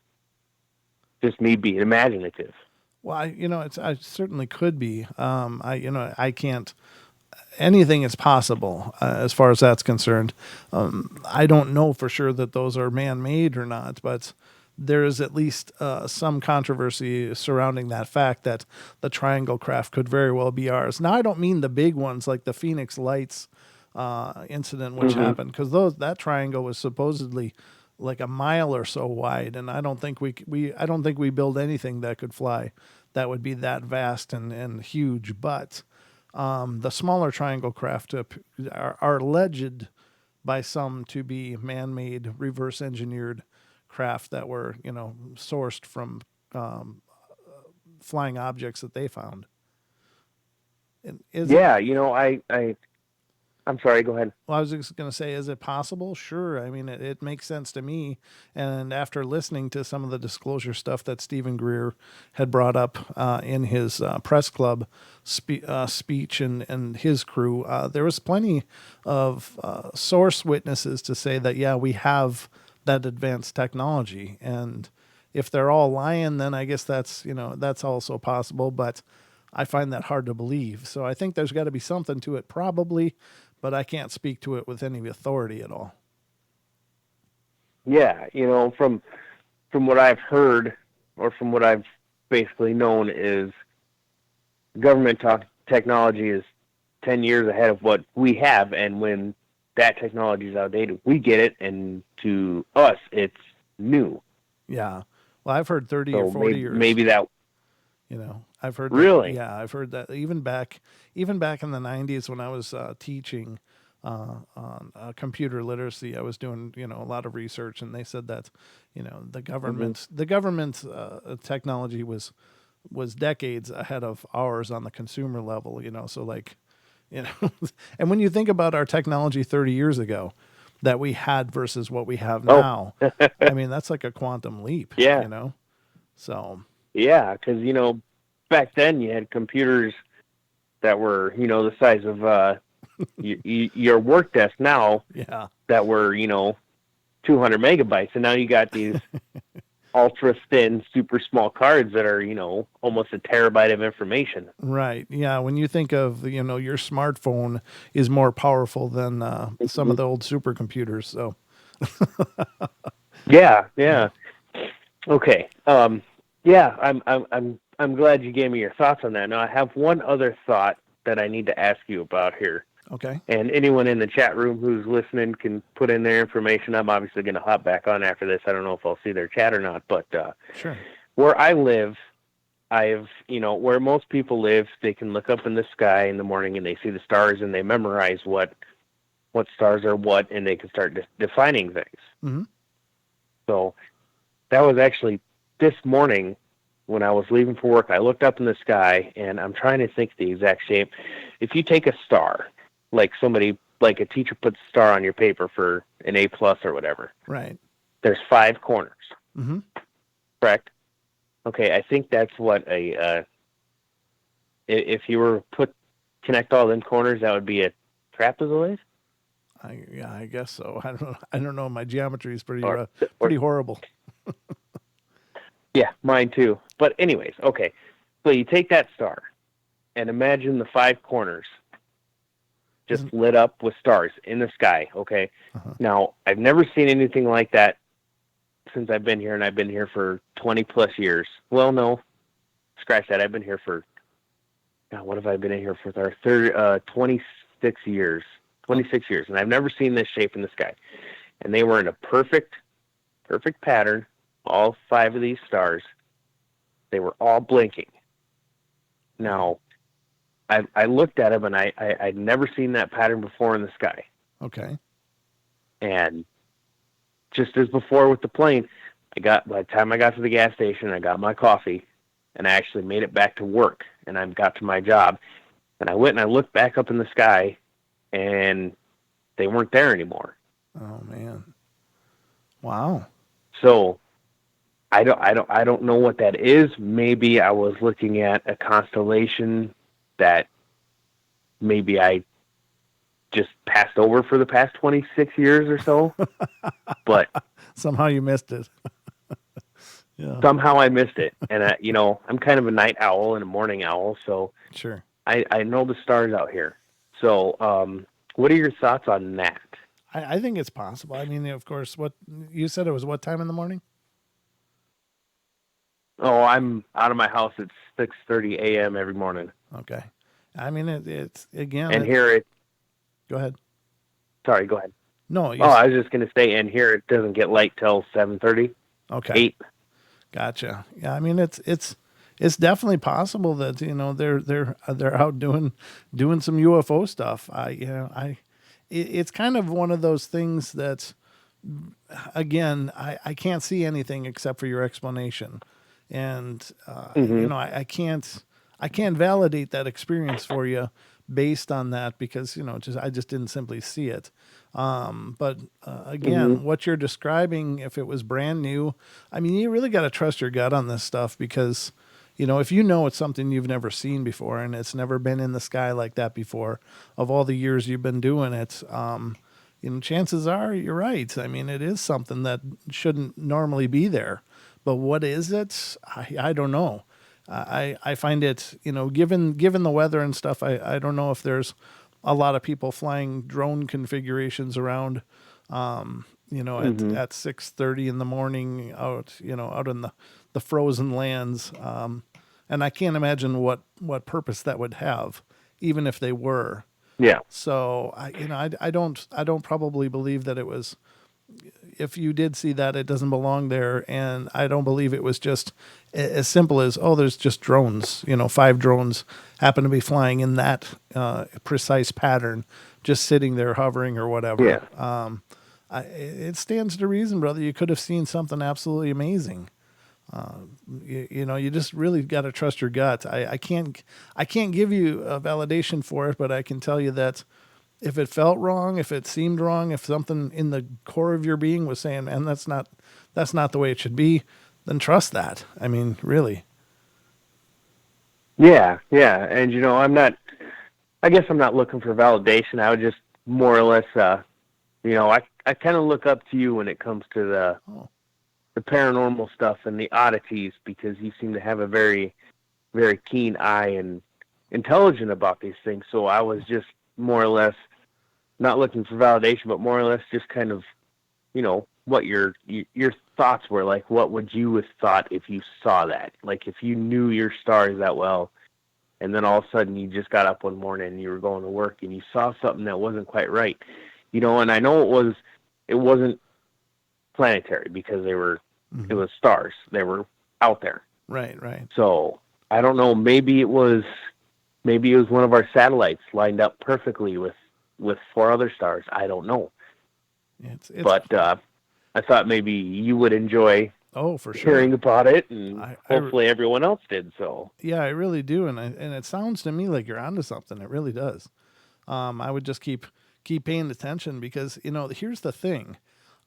me being imaginative? Well, I certainly could be. I can't. Anything is possible as far as that's concerned. I don't know for sure that those are man-made or not, but there is at least some controversy surrounding that fact that the triangle craft could very well be ours. Now, I don't mean the big ones like the Phoenix Lights incident, which happened, because that triangle was supposedly like a mile or so wide, and I don't think we build anything that could fly that would be that vast and huge. But the smaller triangle craft are alleged by some to be man-made, reverse-engineered craft that were, sourced from flying objects that they found. I'm sorry, go ahead. Well, I was just going to say, is it possible? Sure. I mean, it makes sense to me. And after listening to some of the disclosure stuff that Stephen Greer had brought up in his press club speech and his crew, there was plenty of source witnesses to say that, yeah, we have that advanced technology. And if they're all lying, then I guess that's also possible. But I find that hard to believe. So I think there's got to be something to it, probably, but I can't speak to it with any authority at all. Yeah, from what I've heard, or from what I've basically known, is government technology is 10 years ahead of what we have, and when that technology is outdated, we get it, and to us, it's new. Yeah. Well, I've heard 30 or 40 years. Maybe that... I've heard really. I've heard that even back in the 90s when I was teaching on computer literacy. I was doing a lot of research, and they said that the government's technology was decades ahead of ours on the consumer level. So like, and when you think about our technology 30 years ago that we had versus what we have now, I mean, that's like a quantum leap. Yeah. So. Yeah, because back then you had computers that were the size of your work desk now. Yeah. That were 200 megabytes, and now you got these ultra thin, super small cards that are almost a terabyte of information. Right. Yeah. When you think of your smartphone is more powerful than some of the old supercomputers. So. Yeah. Okay. Yeah, I'm glad you gave me your thoughts on that. Now I have one other thought that I need to ask you about here. Okay. And anyone in the chat room who's listening can put in their information. I'm obviously going to hop back on after this. I don't know if I'll see their chat or not, but Sure. where I live, where most people live, they can look up in the sky in the morning and they see the stars and they memorize what stars are what, and they can start defining things. Mm-hmm. So that was actually this morning when I was leaving for work. I looked up in the sky and I'm trying to think the exact shape. If you take a star, like a teacher puts a star on your paper for an A plus or whatever, Right. there's 5 corners. Mm-hmm. Correct? Okay, I think that's what if you were connect all them corners, that would be a trapezoid. I guess so. I don't know. My geometry is pretty Or, pretty horrible. yeah, mine too. But anyways, okay. So you take that star and imagine the 5 corners just Isn't lit up with stars in the sky. Okay. uh-huh. Now I've never seen anything like that since I've been here, and I've been here for 20 plus years. Well, no, scratch that. I've been here for, God, what have I been in here for? Our 26 years. 26 years, and I've never seen this shape in the sky. And they were in a perfect pattern. All 5 of these stars, they were all blinking. Now, I looked at them, and I'd never seen that pattern before in the sky. Okay. And just as before with the plane, by the time I got to the gas station, I got my coffee, and I actually made it back to work, and I got to my job, and I went and I looked back up in the sky, and they weren't there anymore. Oh man. Wow. So I don't know what that is. Maybe I was looking at a constellation that maybe I just passed over for the past 26 years or so. But somehow you missed it. Yeah. Somehow I missed it. And I'm kind of a night owl and a morning owl, so Sure. I know the stars out here. So what are your thoughts on that? I think it's possible. I mean, of course, what you said it was what time in the morning? Oh, I'm out of my house at 6:30 a.m. every morning. Okay. I mean, it's again. And here it. Go ahead. Sorry, go ahead. No. I was just going to say, and here it doesn't get light till 7:30. Okay. 8. Gotcha. Yeah. I mean, it's definitely possible that they're out doing some UFO stuff. It's kind of one of those things that, again, I can't see anything except for your explanation, and Mm-hmm. I can't validate that experience for you based on that because I just didn't simply see it. But again, Mm-hmm. what you're describing, if it was brand new, I mean, you really got to trust your gut on this stuff because if it's something you've never seen before and it's never been in the sky like that before, of all the years you've been doing it, chances are you're right. I mean, it is something that shouldn't normally be there. But what is it? I don't know. I find it, given the weather and stuff, I don't know if there's a lot of people flying drone configurations around, Mm-hmm. at 6:30 in the morning out in the frozen lands. And I can't imagine what purpose that would have, even if they were. Yeah. So I don't probably believe that it was. If you did see that, it doesn't belong there, and I don't believe it was just as simple as there's just drones. 5 drones happen to be flying in that precise pattern, just sitting there hovering or whatever. Yeah. It stands to reason, brother. You could have seen something absolutely amazing. You just really got to trust your gut. I can't give you a validation for it, but I can tell you that if it felt wrong, if it seemed wrong, if something in the core of your being was saying, "Man, that's not the way it should be," then trust that. I mean, really. Yeah. Yeah. And I guess I'm not looking for validation. I would just more or less, I kind of look up to you when it comes to Oh, the paranormal stuff and the oddities because you seem to have a very, very keen eye and intelligent about these things. So I was just more or less not looking for validation, but more or less just kind of, what your thoughts were. Like, what would you have thought if you saw that? Like, if you knew your stars that well, and then all of a sudden you just got up one morning and you were going to work and you saw something that wasn't quite right, and I know it wasn't planetary because it was stars. They were out there. Right, right. So I don't know, maybe it was one of our satellites lined up perfectly with four other stars. I don't know. But I thought maybe you would enjoy for sure hearing about it, and hopefully everyone else did. So yeah, I really do, and it sounds to me like you're onto something. It really does. I would just keep paying attention because here's the thing.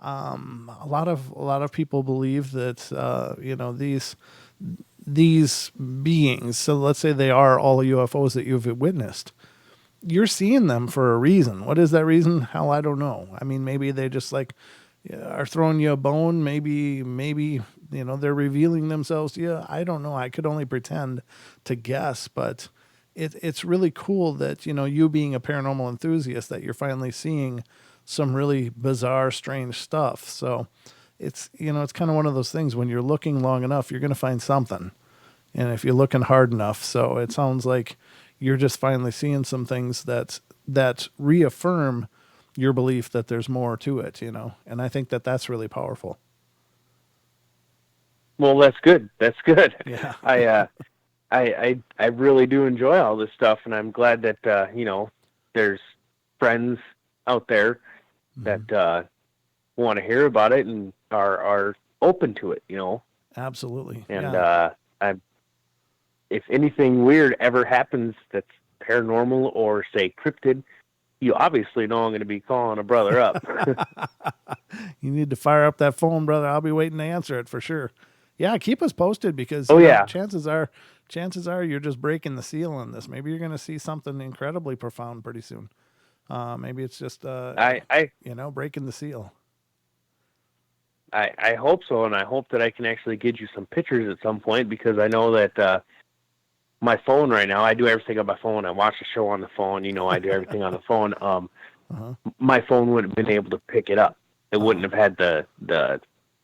A lot of people believe that these beings. So let's say they are all UFOs that you've witnessed. You're seeing them for a reason. What is that reason? Hell, I don't know. I mean, maybe they just are throwing you a bone. Maybe they're revealing themselves to you. I don't know. I could only pretend to guess, but it's really cool that you being a paranormal enthusiast, that you're finally seeing some really bizarre, strange stuff. So it's kind of one of those things. When you're looking long enough, you're going to find something, and if you're looking hard enough. So it sounds like you're just finally seeing some things that reaffirm your belief that there's more to it, and I think that that's really powerful. Well, that's good. That's good. Yeah. I really do enjoy all this stuff, and I'm glad that there's friends out there that want to hear about it and are open to it. Absolutely. And if anything weird ever happens that's paranormal or say cryptid, you obviously know I'm going to be calling a brother up. You need to fire up that phone, brother. I'll be waiting to answer it for sure. Yeah, keep us posted because chances are you're just breaking the seal on this. Maybe you're going to see something incredibly profound pretty soon. Maybe it's just breaking the seal. I hope so, and I hope that I can actually get you some pictures at some point, because I know that my phone right now, I do everything on my phone. I watch the show on the phone. I do everything on the phone. My phone wouldn't have been able to pick it up. It wouldn't have had the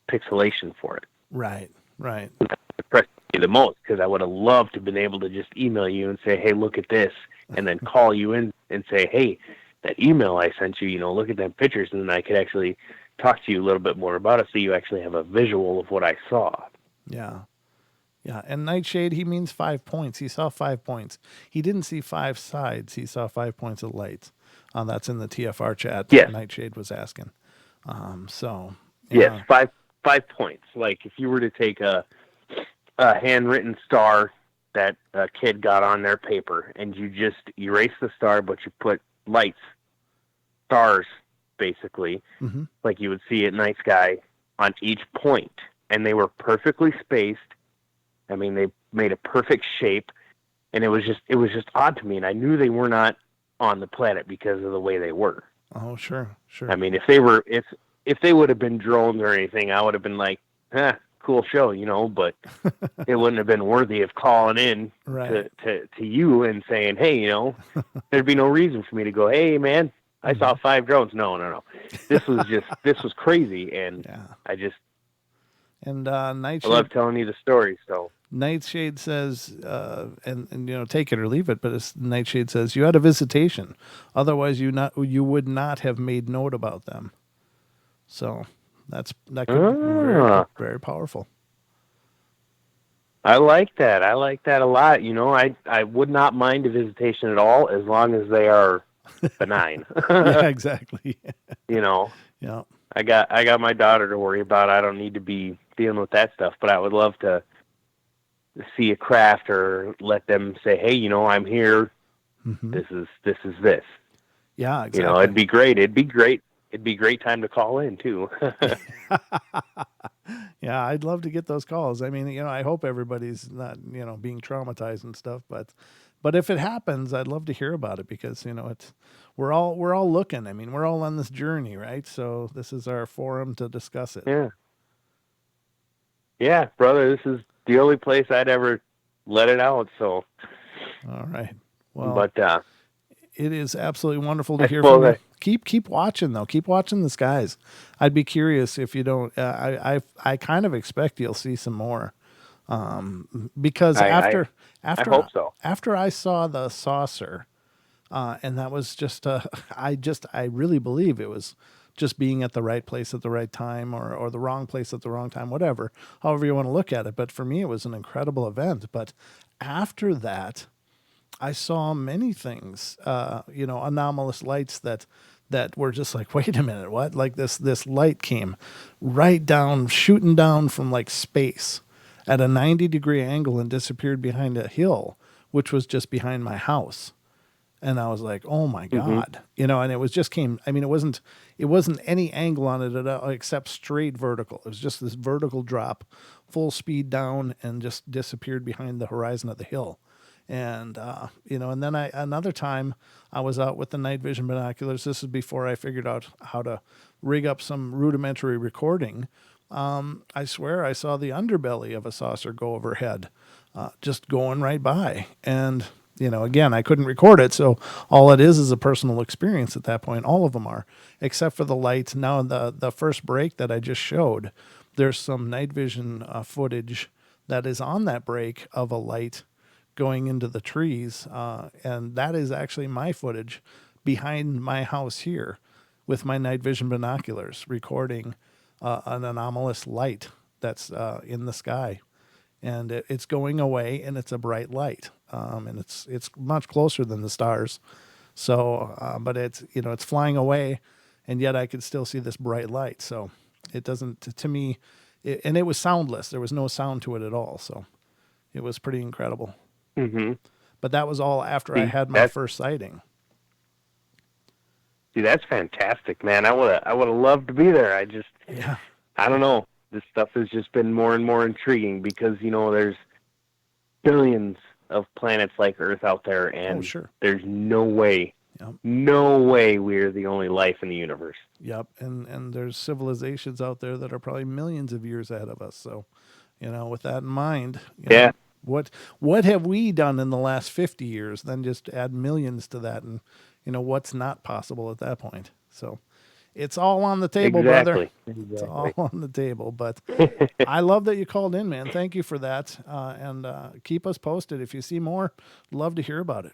pixelation for it. Right. That impressed me the most, because I would have loved to have been able to just email you and say, hey, look at this, and then call you in and say, hey, that email I sent you, look at them pictures, and then I could actually talk to you a little bit more about it, so you actually have a visual of what I saw. Yeah. And Nightshade, he means 5 points. He saw 5 points. He didn't see 5 sides. He saw 5 points of light. That's in the TFR chat. Yes. Nightshade was asking. Yes, 5 points. Like if you were to take a handwritten star that a kid got on their paper, and you just erase the star, but you put lights, stars, basically, like you would see at night sky, on each point, and they were perfectly spaced. I mean, they made a perfect shape, and it was just odd to me, and I knew they were not on the planet because of the way they were. Oh, sure. I mean, if they would have been drones or anything, I would have been like, cool show, but it wouldn't have been worthy of calling in to you and saying, hey, there'd be no reason for me to go, hey, man, I saw 5 drones. No. This was crazy, and Nightshade, I love telling you the story. So Nightshade says, and take it or leave it, but Nightshade says you had a visitation, otherwise you would not have made note about them. So that could be very, very powerful. I like that. I like that a lot. I would not mind a visitation at all, as long as they are benign. Yeah, exactly. Yeah. I got my daughter to worry about. I don't need to be dealing with that stuff, but I would love to see a craft, or let them say, hey, I'm here. This is this. Yeah, exactly. It'd be great. It'd be great time to call in too. Yeah, I'd love to get those calls. I mean, I hope everybody's not, being traumatized and stuff, but if it happens, I'd love to hear about it, because, we're all looking. I mean, we're all on this journey, right? So this is our forum to discuss it. Yeah. Yeah, brother, this is the only place I'd ever let it out. So. All right. Well, but it is absolutely wonderful to hear from you. Keep watching though. Keep watching the skies. I'd be curious if you don't. I kind of expect you'll see some more. Because I hope so. after I saw the saucer, and that was just I really believe it was just being at the right place at the right time, or the wrong place at the wrong time, whatever, however you want to look at it. But for me, it was an incredible event. But after that, I saw many things, anomalous lights that were just like, wait a minute, what? Like this light came right down, shooting down from like space at a 90-degree angle and disappeared behind a hill, which was just behind my house. And I was like, oh my God, and it was just came. I mean, it wasn't any angle on it at all except straight vertical. It was just this vertical drop, full speed down, and just disappeared behind the horizon of the hill. And, and then another time I was out with the night vision binoculars. This is before I figured out how to rig up some rudimentary recording. I swear I saw the underbelly of a saucer go overhead, just going right by. And, again, I couldn't record it. So all it is a personal experience at that point. All of them are, except for the lights. Now, the first break that I just showed, there's some night vision footage that is on that break of a light going into the trees. And that is actually my footage behind my house here with my night vision binoculars recording an anomalous light that's in the sky. And it's going away, and it's a bright light. And it's much closer than the stars. So, but it's flying away, and yet I could still see this bright light. So it doesn't, to me, and it was soundless. There was no sound to it at all. So it was pretty incredible. Mm-hmm. But that was all after I had my first sighting. See, that's fantastic, man. I would have loved to be there. I don't know. This stuff has just been more and more intriguing because, there's billions of planets like Earth out there, and there's no way we're the only life in the universe. Yep, and there's civilizations out there that are probably millions of years ahead of us. So, with that in mind, what have we done in the last 50 years? Then just add millions to that, and what's not possible at that point. So it's all on the table, brother. Exactly. It's all on the table. But I love that you called in, man. Thank you for that. And keep us posted. If you see more, love to hear about it.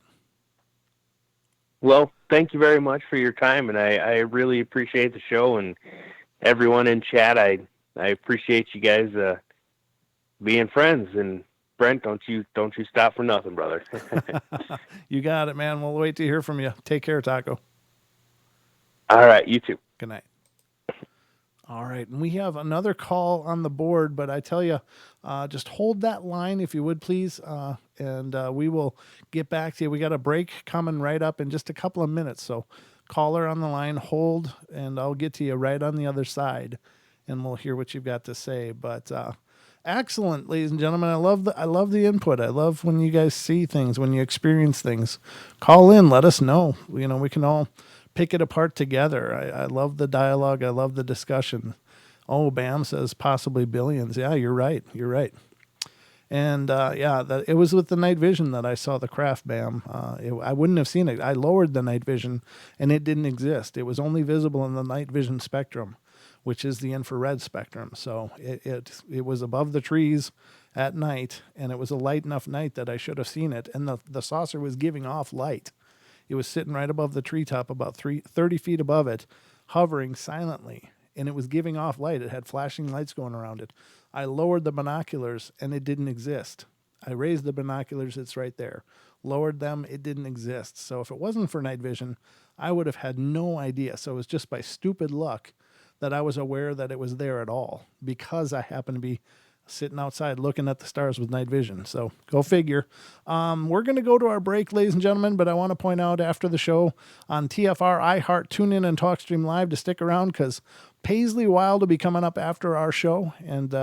Well, thank you very much for your time. And I really appreciate the show and everyone in chat. I appreciate you guys being friends. And Brent, don't you stop for nothing, brother. You got it, man. We'll wait to hear from you. Take care, Taco. All right, you too. Good night. All right, and we have another call on the board, but I tell you, just hold that line if you would, please, and we will get back to you. We got a break coming right up in just a couple of minutes, so caller on the line, hold, and I'll get to you right on the other side, and we'll hear what you've got to say. But excellent, ladies and gentlemen. I love the input. I love when you guys see things, when you experience things. Call in, let us know. We can all pick it apart together. I love the dialogue. I love the discussion. Oh, Bam says possibly billions. Yeah, you're right. And it was with the night vision that I saw the craft, Bam. I wouldn't have seen it. I lowered the night vision, and it didn't exist. It was only visible in the night vision spectrum, which is the infrared spectrum. So it was above the trees at night, and it was a light enough night that I should have seen it. And the saucer was giving off light. It was sitting right above the treetop, about 30 feet above it, hovering silently, and it was giving off light. It had flashing lights going around it. I lowered the binoculars, and it didn't exist. I raised the binoculars, it's right there. Lowered them, it didn't exist. So if it wasn't for night vision, I would have had no idea. So it was just by stupid luck that I was aware that it was there at all, because I happened to be sitting outside looking at the stars with night vision. So go figure. We're going to go to our break, ladies and gentlemen, but I want to point out after the show on TFR, iHeart, TuneIn, and TalkStream Live to stick around, because Paisley Wild will be coming up after our show, and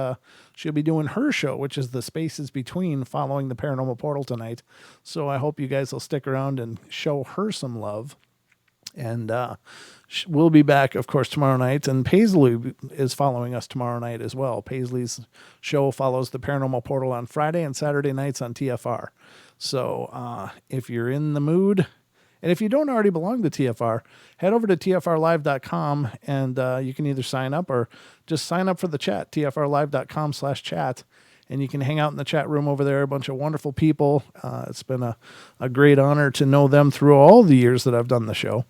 she'll be doing her show, which is The Spaces Between, following the Paranormal Portal tonight. So I hope you guys will stick around and show her some love. And we'll be back, of course, tomorrow night. And Paisley is following us tomorrow night as well. Paisley's show follows the Paranormal Portal on Friday and Saturday nights on TFR. So if you're in the mood And if you don't already belong to TFR, head over to tfrlive.com and you can either sign up or just sign up for the chat, tfrlive.com/chat. And you can hang out in the chat room over there, a bunch of wonderful people. It's been a great honor to know them through all the years that I've done the show.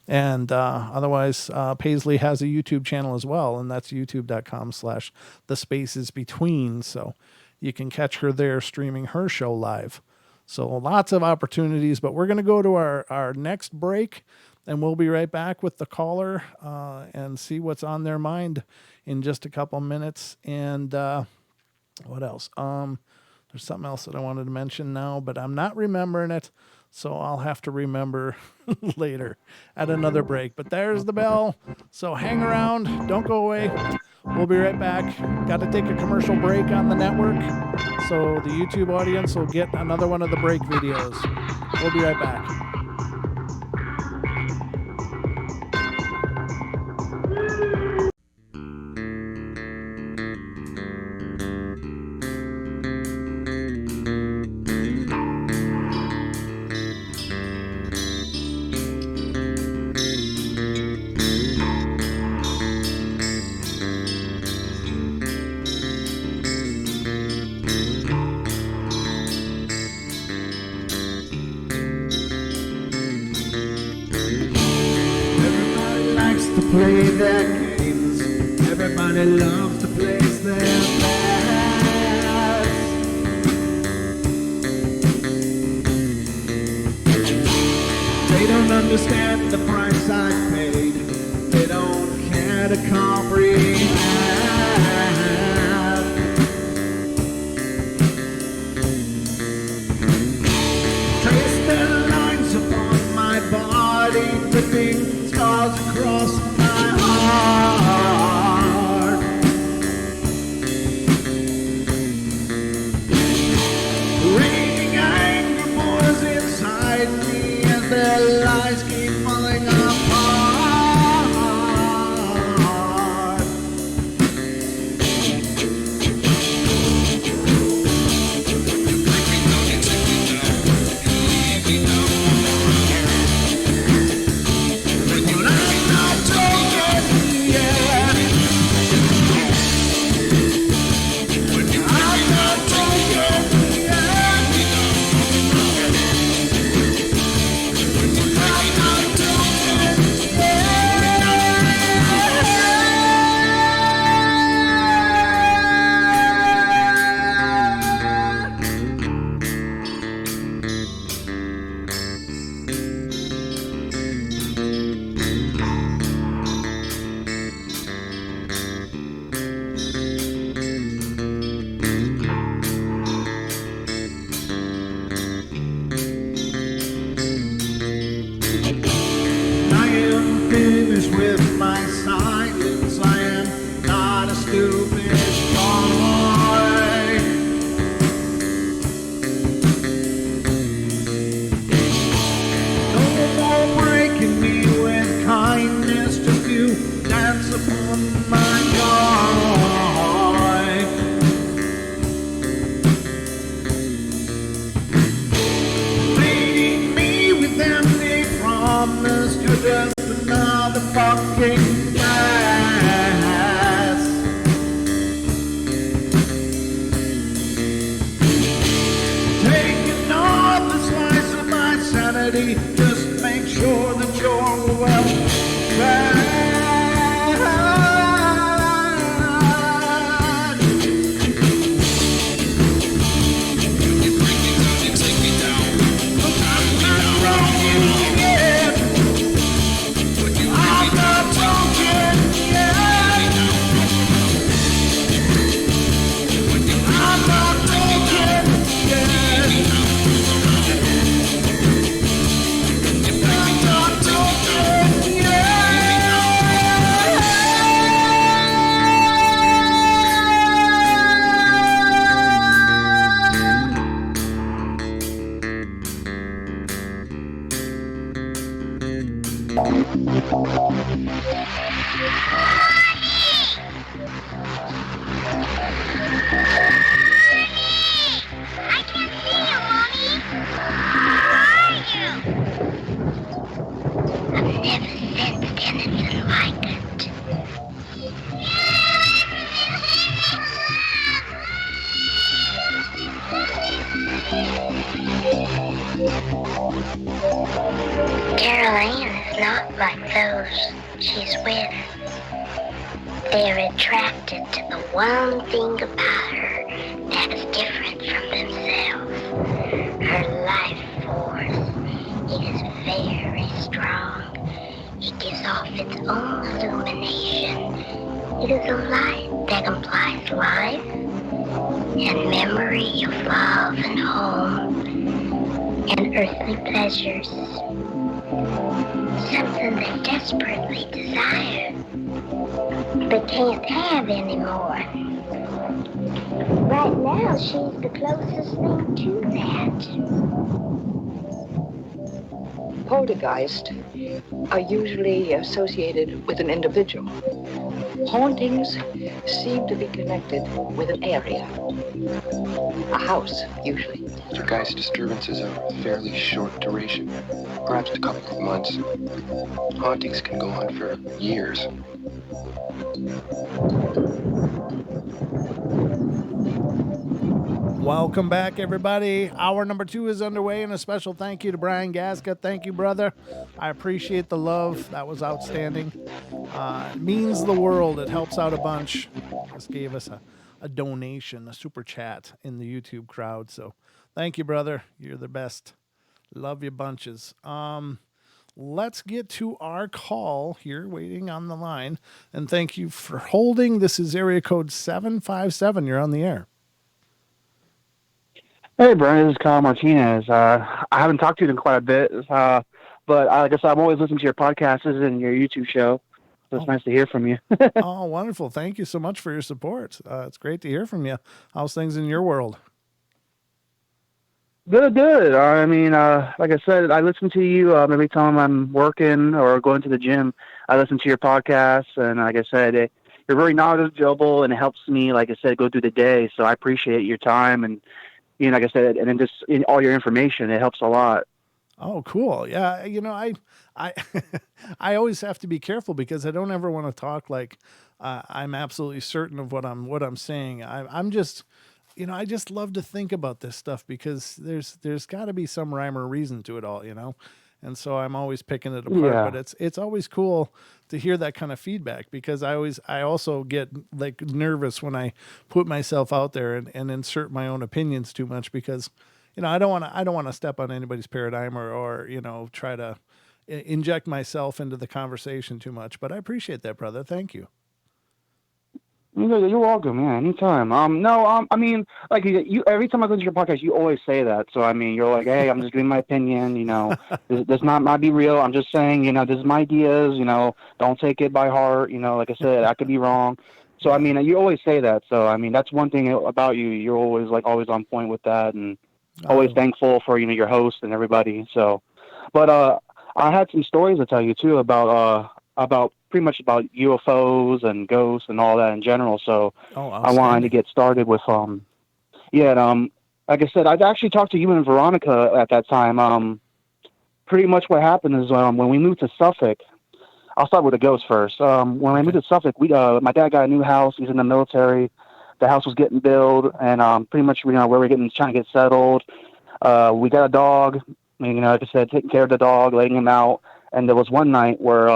And otherwise, Paisley has a YouTube channel as well, and that's youtube.com/thespacesbetween. So you can catch her there streaming her show live. So lots of opportunities, but we're going to go to our next break, and we'll be right back with the caller and see what's on their mind in just a couple minutes. And what else? There's something else that I wanted to mention now, but I'm not remembering it, so I'll have to remember later at another break. But there's the bell, so hang around. Don't go away. We'll be right back. Got to take a commercial break on the network, so the YouTube audience will get another one of the break videos. We'll be right back. Play their games. Everybody loves to place their bets. They don't understand the price I paid. They don't care to comprehend. Trace their lines upon my body, ripping scars across my heart. Raging anger pours inside me as their lies keep falling apart. With my silence, I am not a stupid boy. No more breaking me with kindness, just you dance upon my joy. Leading me with empty promise, you're just another fucking mess. Taking off the slice of my sanity, just make sure that you're well fed. Carol Ann is not like those she's with. They're attracted to the one thing about her that's different from themselves. Her life force is very strong. It gives off its own illumination. It is a light that implies life and memory of love and home and earthly pleasures. Something they desperately desire but can't have anymore. Right now, she's the closest thing to that. Poltergeists are usually associated with an individual. Hauntings seem to be connected with an area. A house, usually. Poltergeist disturbances are fairly short duration, perhaps a couple of months. Hauntings can go on for years. Welcome back, everybody. Hour number 2 is underway, and a special thank you to Brian Gaska. Thank you, brother. I appreciate the love. That was outstanding. It means the world. It helps out a bunch. Just gave us a donation, a super chat in the YouTube crowd. So thank you, brother. You're the best. Love you bunches. Let's get to our call here, waiting on the line. And thank you for holding. This is area code 757. You're on the air. Hey, Brian, this is Kyle Martinez. I haven't talked to you in quite a bit, but I guess I'm always listening to your podcasts and your YouTube show, so it's nice to hear from you. Oh, wonderful. Thank you so much for your support. It's great to hear from you. How's things in your world? Good. I mean, like I said, I listen to you every time I'm working or going to the gym. I listen to your podcasts, and like I said, you're very knowledgeable, and it helps me, like I said, go through the day, so I appreciate your time and like I said, and then just in all your information, it helps a lot. Oh, cool. Yeah. I I always have to be careful because I don't ever want to talk like I'm absolutely certain of what I'm saying. I'm just, I just love to think about this stuff because there's got to be some rhyme or reason to it all, And so I'm always picking it apart, Yeah. but it's always cool to hear that kind of feedback because I also get like nervous when I put myself out there and insert my own opinions too much because, I don't want to step on anybody's paradigm or try to inject myself into the conversation too much, but I appreciate that, brother. Thank you. You're welcome, man. Anytime. I mean, like you, every time I listen to your podcast, you always say that. So I mean, you're like, hey, I'm just giving my opinion. This might be real. I'm just saying, this is my ideas. Don't take it by heart. Like I said, I could be wrong. So I mean, you always say that. So I mean, that's one thing about you. You're always on point with that, and always thankful for your host and everybody. So, but I had some stories to tell you too about pretty much about UFOs and ghosts and all that in general. So I wanted to get started with, like I said, I'd actually talked to you and Veronica at that time. Pretty much what happened is when we moved to Suffolk, I'll start with the ghost first. When I moved to Suffolk, my dad got a new house. He's in the military. The house was getting built, and pretty much, where we're trying to get settled. We got a dog, like I said, taking care of the dog, letting him out. And there was one night where,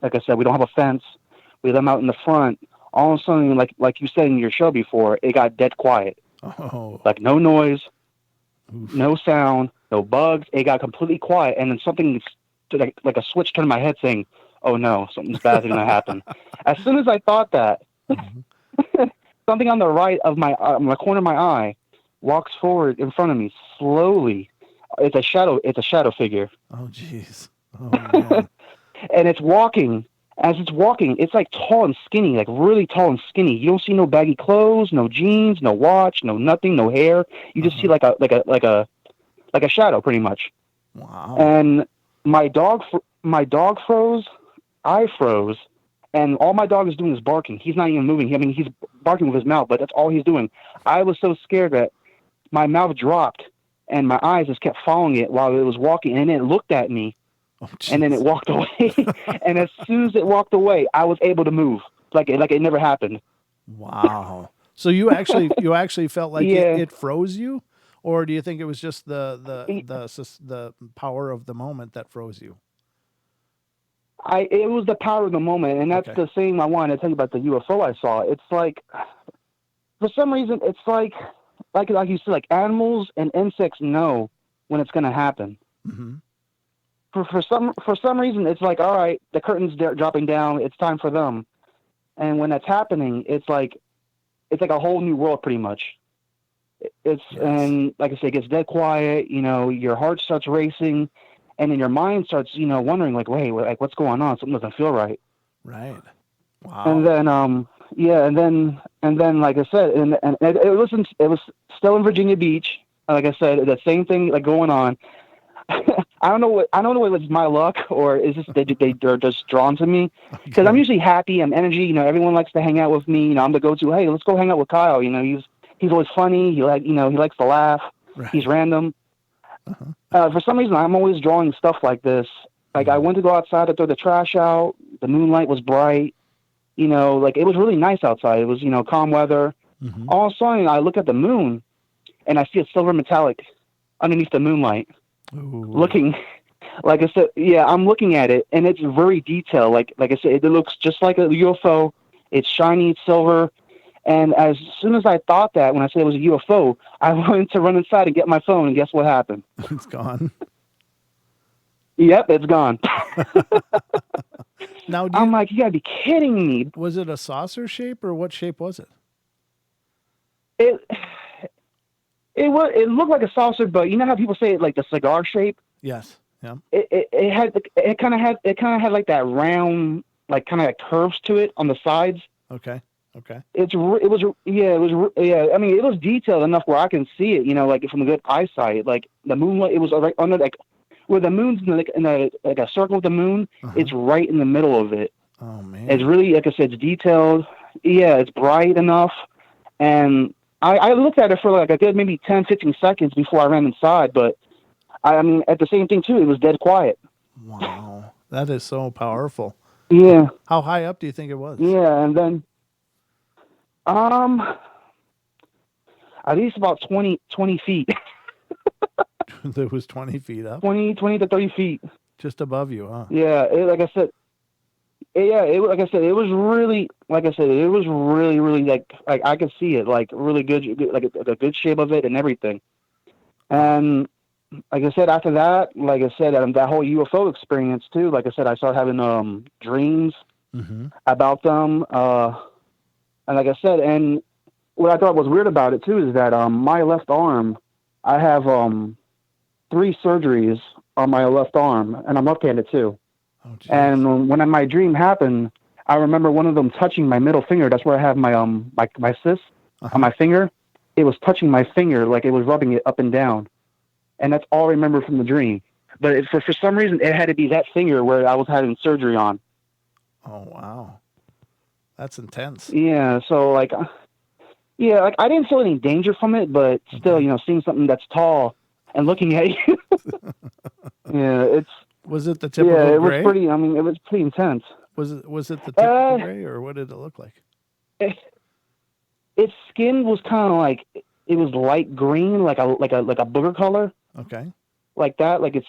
like I said, we don't have a fence. We let him out in the front. All of a sudden, like you said in your show before, it got dead quiet. Oh. Like no noise, no sound, no bugs. It got completely quiet. And then something like a switch turned in my head saying, oh no, something's bad's going to happen. As soon as I thought that, something on the right of my corner of my eye walks forward in front of me slowly. It's a shadow figure. Oh, jeez. Oh, man. And it's walking. As it's walking, it's like tall and skinny, like really tall and skinny. You don't see no baggy clothes, no jeans, no watch, no nothing, no hair. You just see like a shadow, pretty much. Wow. And my dog froze, I froze, and all my dog is doing is barking. He's not even moving. I mean, he's barking with his mouth, but that's all he's doing. I was so scared that my mouth dropped, and my eyes just kept following it while it was walking, and it looked at me. Oh, and then it walked away. And as soon as it walked away, I was able to move like it never happened. Wow. So you actually felt like it froze you, or do you think it was just the power of the moment that froze you? It was the power of the moment, and that's Okay. the same I wanted to tell you about the UFO I saw. It's like, for some reason, it's like you said, like animals and insects know when it's going to happen. Mm-hmm. For some reason, it's like, all right, the curtain's dropping down, it's time for them. And when that's happening, it's like a whole new world, pretty much. It's Yes. And like I say, it gets dead quiet. Your heart starts racing, and then your mind starts, wondering, like, wait, like, what's going on? Something doesn't feel right. Right. Wow. And then, yeah, and then, like I said, and it was still in Virginia Beach. Like I said, the same thing like going on. I don't know what was my luck, or is this they're just drawn to me, because I'm usually happy, I'm energy. Everyone likes to hang out with me. I'm the go-to. Hey, let's go hang out with Kyle. He's always funny. He likes to laugh. Right. He's random. Uh-huh. For some reason, I'm always drawing stuff like this. Like I went to go outside to throw the trash out. The moonlight was bright. Like it was really nice outside. It was calm weather. Mm-hmm. All of a sudden, I look at the moon, and I see a silver metallic underneath the moonlight. Ooh. Looking, like I said, yeah, I'm looking at it, and it's very detailed. Like I said, it looks just like a UFO. It's shiny, it's silver. And as soon as I thought that, when I said it was a UFO, I went to run inside and get my phone, and guess what happened? It's gone. Yep, it's gone. Now, I'm like, you gotta be kidding me. Was it a saucer shape, or what shape was it? It looked like a saucer, but you know how people say it, like the cigar shape? Yes. Yeah. It kind of had like that round, like kind of like curves to it on the sides. Okay. I mean, it was detailed enough where I can see it, like from a good eyesight. Like the moonlight, it was right under, like where the moon's in like a circle of the moon. Uh-huh. It's right in the middle of it. Oh man. It's really, like I said, it's detailed. Yeah, it's bright enough. And I looked at it for like a good maybe 10, 15 seconds before I ran inside. But I mean, at the same thing too, it was dead quiet. Wow, that is so powerful. Yeah. How high up do you think it was? Yeah, and then at least about 20 feet. It was 20 feet up? 20 to 30 feet. Just above you, huh? Yeah, like I said, it was really, like I said, it was really, really like I could see it, like really good, like a good shape of it and everything. And like I said, after that, like I said, that whole UFO experience too, like I said, I started having dreams about them. And like I said, and what I thought was weird about it too is that my left arm, I have 3 surgeries on my left arm, and I'm left-handed too. Oh, geez. And when my dream happened, I remember one of them touching my middle finger. That's where I have my my cyst on my finger. It was touching my finger, like it was rubbing it up and down. And that's all I remember from the dream. But for some reason, it had to be that finger where I was having surgery on. Oh, wow. That's intense. Yeah, so like I didn't feel any danger from it, but still, seeing something that's tall and looking at you. Yeah, was it the typical gray? It was pretty intense. Was it the typical gray, or what did it look like? Its skin was kind of like, it was light green, like a booger color. Okay. Like that, like its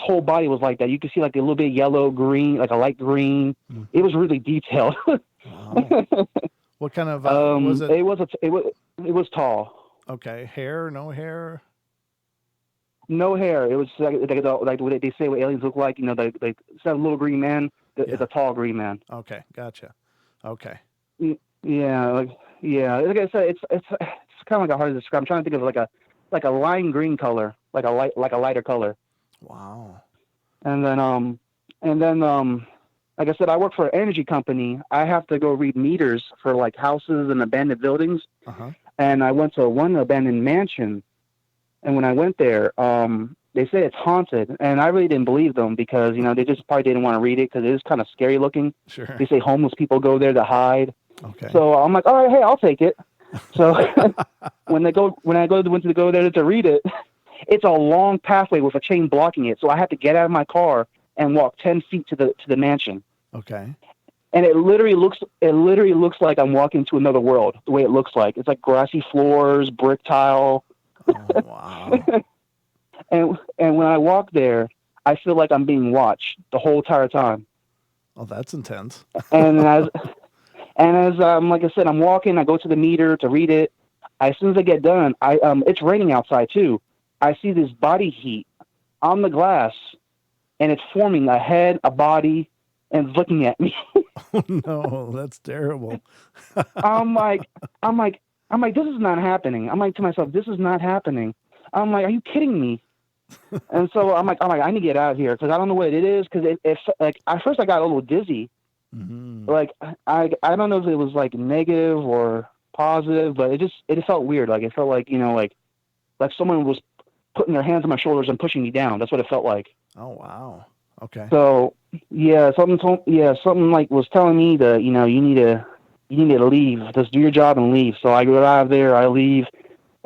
whole body was like that. You could see like a little bit yellow, green, like a light green. It was really detailed. Wow. What kind of was it? It was tall. Okay. Hair? No hair? No hair. It was like what they say what aliens look like. Like instead of a little green man, it's a tall green man. Okay, gotcha. Okay. Yeah, like I said, it's kind of like hard to describe. I'm trying to think of like a lime green color, like a lighter color. Wow. And then like I said, I work for an energy company. I have to go read meters for like houses and abandoned buildings. And I went to one abandoned mansion. And when I went there, they said it's haunted. And I really didn't believe them because, they just probably didn't want to read it because it is kind of scary looking. Sure. They say homeless people go there to hide. Okay. So I'm like, all right, hey, I'll take it. So when I went to go there to read it, it's a long pathway with a chain blocking it. So I had to get out of my car and walk 10 feet to the mansion. Okay. And it literally looks like I'm walking to another world, the way it looks like. It's like grassy floors, brick tile. Oh, wow. And when I walk there, I feel like I'm being watched the whole entire time. Oh, that's intense. And as like I said, I'm walking. I go to the meter to read it. As soon as I get done, it's raining outside too. I see this body heat on the glass, and it's forming a head, a body, and it's looking at me. Oh, no, that's terrible. I'm like, this is not happening. I'm like to myself, this is not happening. I'm like, are you kidding me? And so I'm like, I need to get out of here because I don't know what it is. Because it like at first I got a little dizzy. Mm-hmm. Like I don't know if it was like negative or positive, but it felt weird. Like it felt like like someone was putting their hands on my shoulders and pushing me down. That's what it felt like. Oh, wow. Okay. So something like was telling me that you need to leave. Just do your job and leave. So I go out of there. I leave.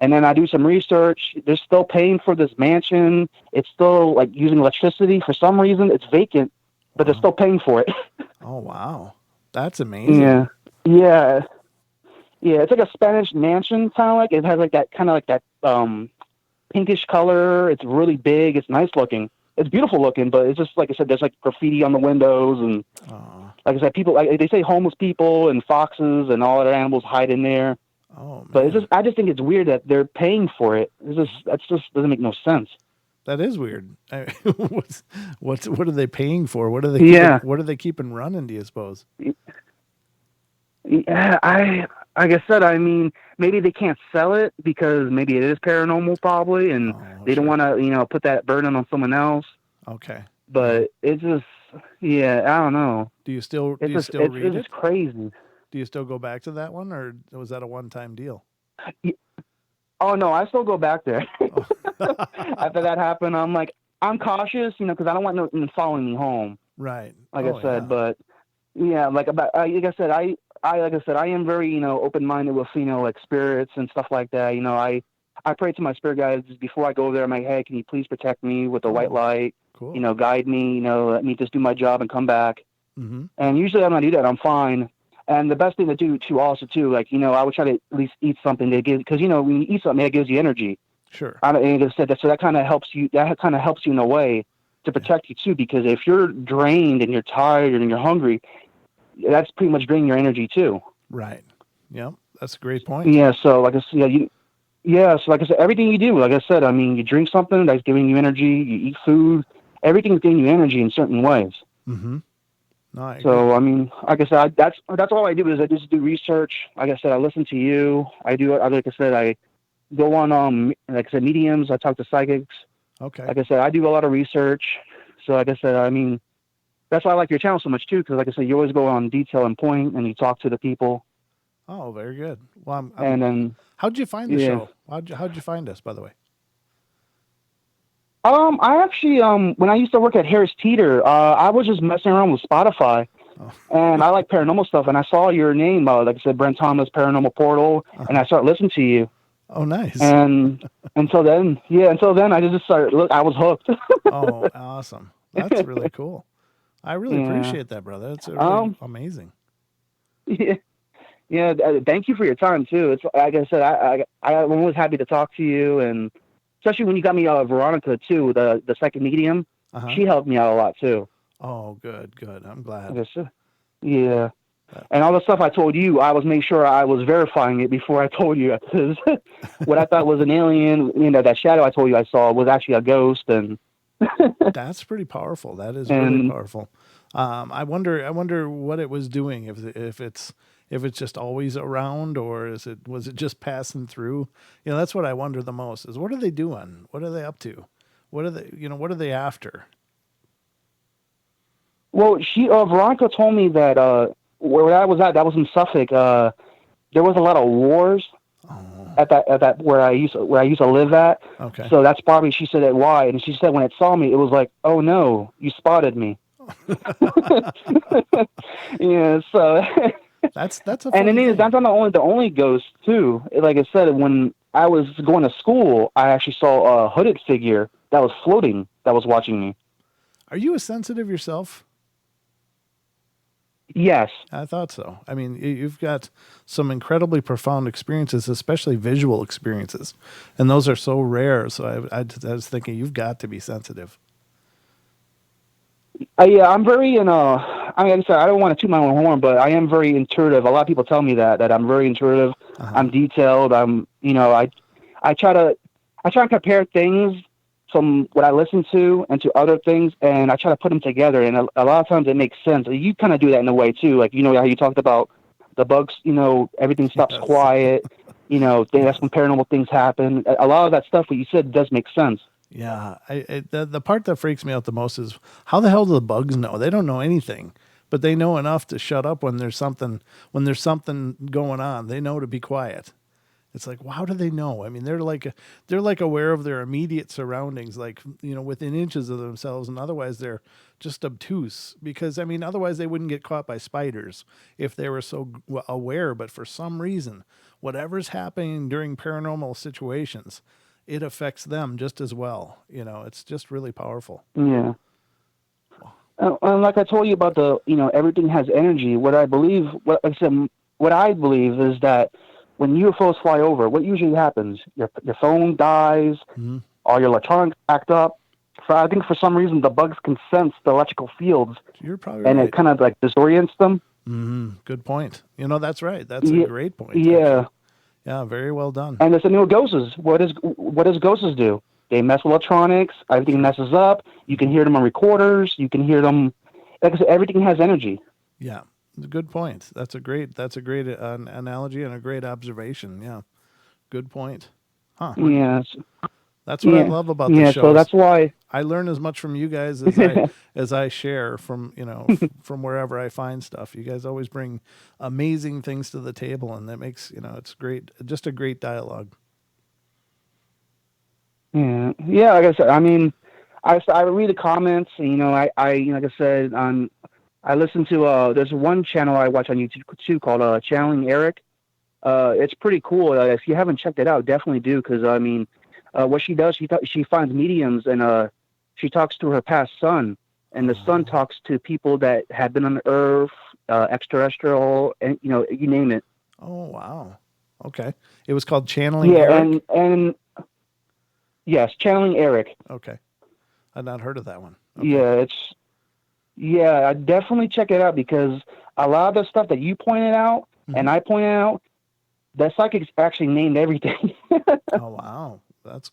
And then I do some research. They're still paying for this mansion. It's still like using electricity for some reason. It's vacant, but they're still paying for it. Oh, wow. That's amazing. Yeah. It's like a Spanish mansion, kind of like it has like that pinkish color. It's really big. It's nice looking. It's beautiful looking, but it's just like I said. There's like graffiti on the windows, and like I said, people they say homeless people and foxes and all other animals hide in there. Oh, man. But I just think it's weird that they're paying for it. That just doesn't make no sense. That is weird. What are they paying for? What are they keeping running? Do you suppose? Yeah, like I said, I mean, maybe they can't sell it because maybe it is paranormal, probably, and they don't want to, put that burden on someone else. Okay. But it's just, I don't know. Do you still read it? It's just crazy. Do you still go back to that one, or was that a one-time deal? Oh no, I still go back there. After that happened, I'm cautious, because I don't want nothing following me home. Right. Like I said, but like I said, I am very, open-minded with, like spirits and stuff like that. I pray to my spirit guides before I go there. I'm like, hey, can you please protect me with the white light? Cool. Guide me, let me just do my job and come back. Mm-hmm. And usually when I do that, I'm fine. And the best thing to do too, like, I would try to at least eat something to give, because, when you eat something, that gives you energy. Sure. And like I said, so that kind of helps you. That kind of helps you in a way to protect you too, because if you're drained and you're tired and you're hungry, that's pretty much draining your energy too. Right. Yep. That's a great point. Yeah. So like I said, so like I said, everything you do, like I said, I mean, you drink something that's giving you energy. You eat food. Everything's giving you energy in certain ways. Mm-hmm. No, so I mean, like I said, that's all I do is I just do research. Like I said, I listen to you. Like I said, I go on like I said, mediums. I talk to psychics. Okay. Like I said, I do a lot of research. So like I said, I mean, that's why I like your channel so much too, because like I said, you always go on detail and point, and you talk to the people. Oh, very good. Well, and then how'd you find the show? How'd you find us, by the way? I actually, when I used to work at Harris Teeter, I was just messing around with Spotify, and I like paranormal stuff, and I saw your name, like I said, Brent Thomas, Paranormal Portal, and I started listening to you. Oh, nice. And until then, I just started. Look, I was hooked. Oh, awesome! That's really cool. I really appreciate that, brother. It's really amazing. Yeah. Thank you for your time too. It's like I said, I'm always happy to talk to you, and especially when you got me Veronica too, the second medium. She helped me out a lot too. Oh, good. I'm glad. Yeah. And all the stuff I told you, I was making sure I was verifying it before I told you, because what I thought was an alien, that shadow I told you I saw was actually a ghost, and that's pretty powerful. That is really powerful. I wonder what it was doing. If it's just always around, or was it just passing through? That's what I wonder the most. Is what are they doing? What are they up to? What are they? What are they after? Well, Veronica told me that where I was at, that was in Suffolk. There was a lot of wars at that where I used to live at. Okay. So that's probably, she said, why, and she said when it saw me, it was like, oh no, you spotted me. Yeah. So that's a and thing. that's not the only ghost too. Like I said, when I was going to school, I actually saw a hooded figure that was floating, that was watching me. Are you a sensitive yourself? Yes. I thought so. I mean, you've got some incredibly profound experiences, especially visual experiences, and those are so rare. So I was thinking you've got to be sensitive. Yeah, I'm very, I mean, like I said, I don't want to toot my own horn, but I am very intuitive. A lot of people tell me that I'm very intuitive. Uh-huh. I'm detailed. I I try and compare things from what I listen to and to other things, and I try to put them together. And a lot of times it makes sense. You kind of do that in a way too. Like, how you talked about the bugs, everything stops Yes. quiet. That's Yes. when paranormal things happen. A lot of that stuff, what you said, does make sense. Yeah, the part that freaks me out the most is how the hell do the bugs know? They don't know anything, but they know enough to shut up when there's something going on. They know to be quiet. It's like, well, how do they know? I mean, they're like aware of their immediate surroundings, like within inches of themselves, and otherwise they're just obtuse. Because I mean, otherwise they wouldn't get caught by spiders if they were so aware. But for some reason, whatever's happening during paranormal situations, it affects them just as well. It's just really powerful. Yeah. And like I told you about everything has energy. Like I said, what I believe is that when UFOs fly over, what usually happens? Your phone dies, Mm-hmm. all your electronics act up. So I think for some reason the bugs can sense the electrical fields, You're probably and right. it kind of like disorients them. Mm-hmm. Good point. That's right. That's a Yeah, great point. yeah. Actually. Yeah, very well done. And it's a new ghosts. What does ghosts do? They mess with electronics. Everything messes up. You can hear them on recorders. You can hear them. Like I said, everything has energy. Yeah, good point. That's a great analogy and a great observation. Yeah, good point. Huh. Yes. That's what I Yeah. love about the Yeah. So shows. that's why. I learn as much from you guys as I share from from wherever I find stuff. You guys always bring amazing things to the table, and that makes it's great. Just a great dialogue. Yeah. Yeah. Like I said, I mean, I read the comments, and like I said, I listen to there's one channel I watch on YouTube too called Channeling Eric. It's pretty cool. If you haven't checked it out, definitely do, because I mean, what she does, she finds mediums, and she talks to her past son, and the son talks to people that have been on the Earth, extraterrestrial, and you name it. Oh wow. Okay. It was called Channeling Yeah, Eric. and yes, Channeling Eric. Okay. I've not heard of that one. Okay. Yeah, I definitely check it out, because a lot of the stuff that you pointed out and I pointed out, the psychics actually named everything. Oh wow. That's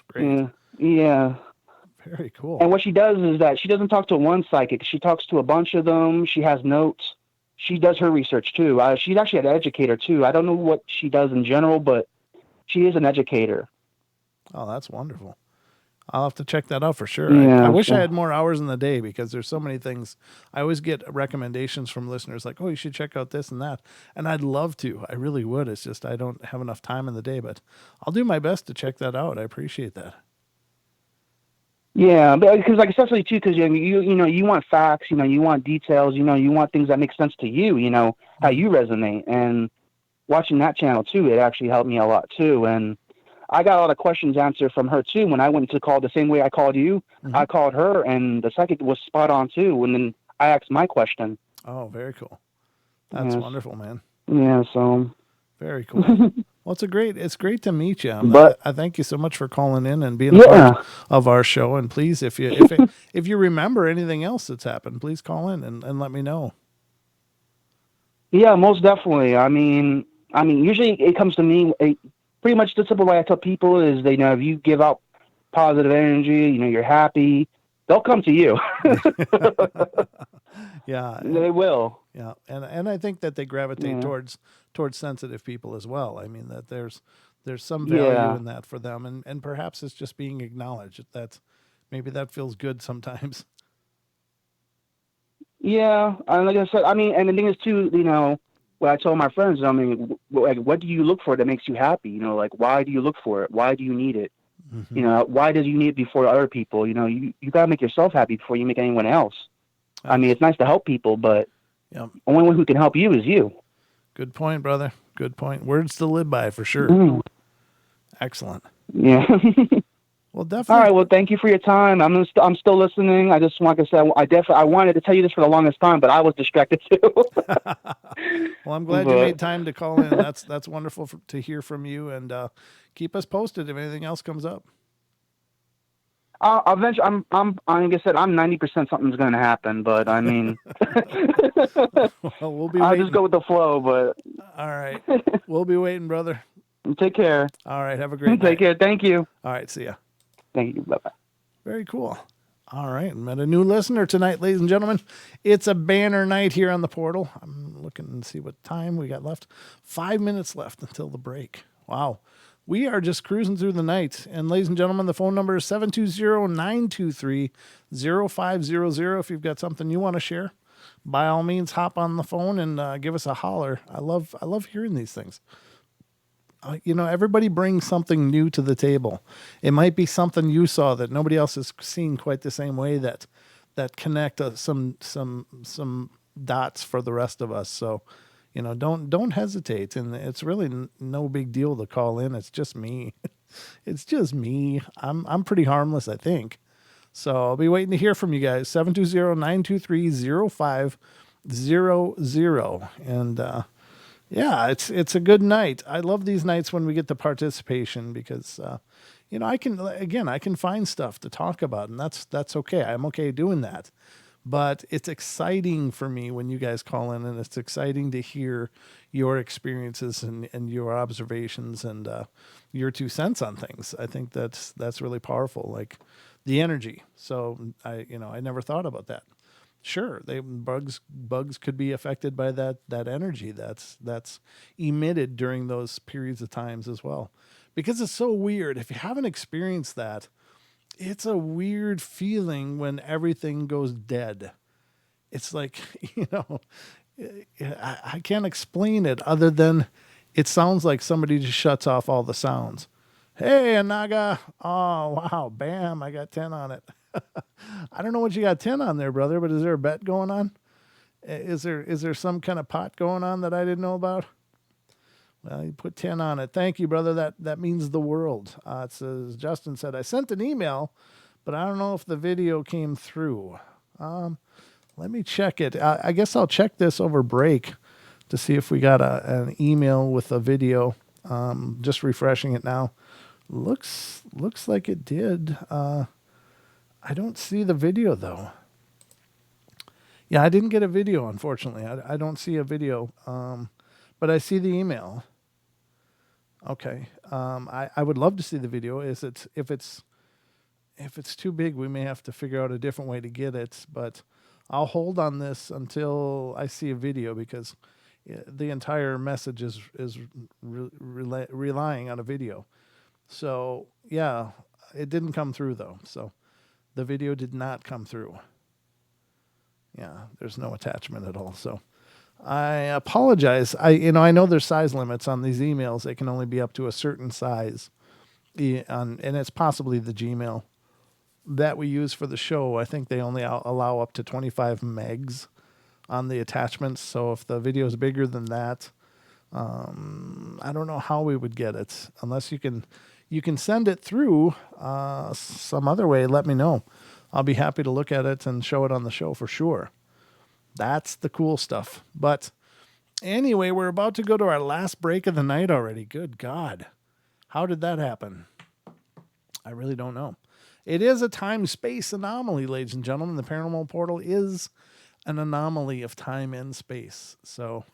great. Yeah, yeah. Very cool. And what she does is that she doesn't talk to one psychic. She talks to a bunch of them. She has notes. She does her research too. She's actually an educator too. I don't know what she does in general, but she is an educator. Oh, that's wonderful. I'll have to check that out for sure. Yeah, I wish so- I had more hours in the day, because there's so many things. I always get recommendations from listeners like, oh, you should check out this and that. And I'd love to. I really would. It's just I don't have enough time in the day, but I'll do my best to check that out. I appreciate that. Yeah, because like especially too, because you want facts, you want details, you want things that make sense to you, how you resonate. And watching that channel too, it actually helped me a lot too. And I got a lot of questions answered from her too. When I went to call the same way I called you, I called her, and the psychic was spot on too. And then I asked my question. Oh, very cool. That's Yes. wonderful, man. Yeah, so Very cool. Well, it's great to meet you. But- I thank you so much for calling in and being a part of our show. And please, if you remember anything else that's happened, please call in and let me know. yeah, most definitely. I mean, usually it comes to me. Pretty much the simple way I tell people is, if you give out positive energy, you're happy, they'll come to you. Yeah, They will. yeah, and I think that they gravitate towards sensitive people as well. I mean that there's some value in that for them, and perhaps it's just being acknowledged. Maybe that feels good sometimes. Yeah, and like I said, I mean, and the thing is too, what I told my friends, I mean, like, what do you look for that makes you happy? Like, why do you look for it? Why do you need it? Why does you need it before other people? You gotta make yourself happy before you make anyone else. I mean, it's nice to help people, but only one who can help you is you. Good point, brother. Good point. Words to live by for sure. Excellent. Yeah. Well, All definitely. right. Well, thank you for your time. I'm still listening. I just, like I said, I wanted to tell you this for the longest time, but I was distracted too. Well, I'm glad you But made time to call in. That's wonderful to hear from you, and keep us posted if anything else comes up. eventually, like I said, I'm 90% something's going to happen. But I mean, Well, we'll be I'll waiting. just go with the flow. But All right, we'll be waiting, brother. take care. All right, have a great night. Take care. Thank you. All right, see ya. Thank you. Bye bye. Very cool. All right, met a new listener tonight, ladies and gentlemen. It's a banner night here on the portal. I'm looking and see what time we got left. 5 minutes left until the break. Wow. We are just cruising through the night. And ladies and gentlemen, the phone number is 720-923-0500. If you've got something you want to share, by all means, hop on the phone and give us a holler. I love hearing these things. Everybody brings something new to the table. It might be something you saw that nobody else has seen quite the same way, that connect some dots for the rest of us. So, don't hesitate. And it's really no big deal to call in. It's just me. It's just me. I'm pretty harmless, I think. So I'll be waiting to hear from you guys. 720-923-0500. And, yeah, it's a good night. I love these nights when we get the participation because, I can find stuff to talk about, and that's okay. I'm okay doing that. But it's exciting for me when you guys call in, and it's exciting to hear your experiences and your observations and your 2 cents on things. I think that's really powerful, like the energy. So I never thought about that. Sure, bugs could be affected by that energy that's emitted during those periods of times as well, because it's so weird. If you haven't experienced that, it's a weird feeling when everything goes dead. It's like I can't explain it other than it sounds like somebody just shuts off all the sounds. Hey, Anaga. Oh, wow. Bam. I got 10 on it. I don't know what you got 10 on there, brother, but is there a bet going on? Is there some kind of pot going on that I didn't know about? Well, you put 10 on it. Thank you, brother. That means the world. It says, Justin said, I sent an email, but I don't know if the video came through. Let me check it. I guess I'll check this over break to see if we got an email with a video. Just refreshing it now. Looks like it did. I don't see the video though. Yeah, I didn't get a video, unfortunately. I don't see a video, but I see the email. Okay. I would love to see the video. If it's too big, we may have to figure out a different way to get it, but I'll hold on this until I see a video, because the entire message is relying on a video. So yeah, it didn't come through though. So the video did not come through. Yeah, there's no attachment at all. So I apologize. I know there's size limits on these emails. They can only be up to a certain size, and it's possibly the Gmail that we use for the show. I think they only allow up to 25 megs on the attachments. So if the video is bigger than that, I don't know how we would get it, unless you can send it through some other way. Let me know. I'll be happy to look at it and show it on the show for sure. That's the cool stuff. But anyway, we're about to go to our last break of the night already. Good God. How did that happen? I really don't know. It is a time-space anomaly, ladies and gentlemen. The Paranormal Portal is an anomaly of time and space. So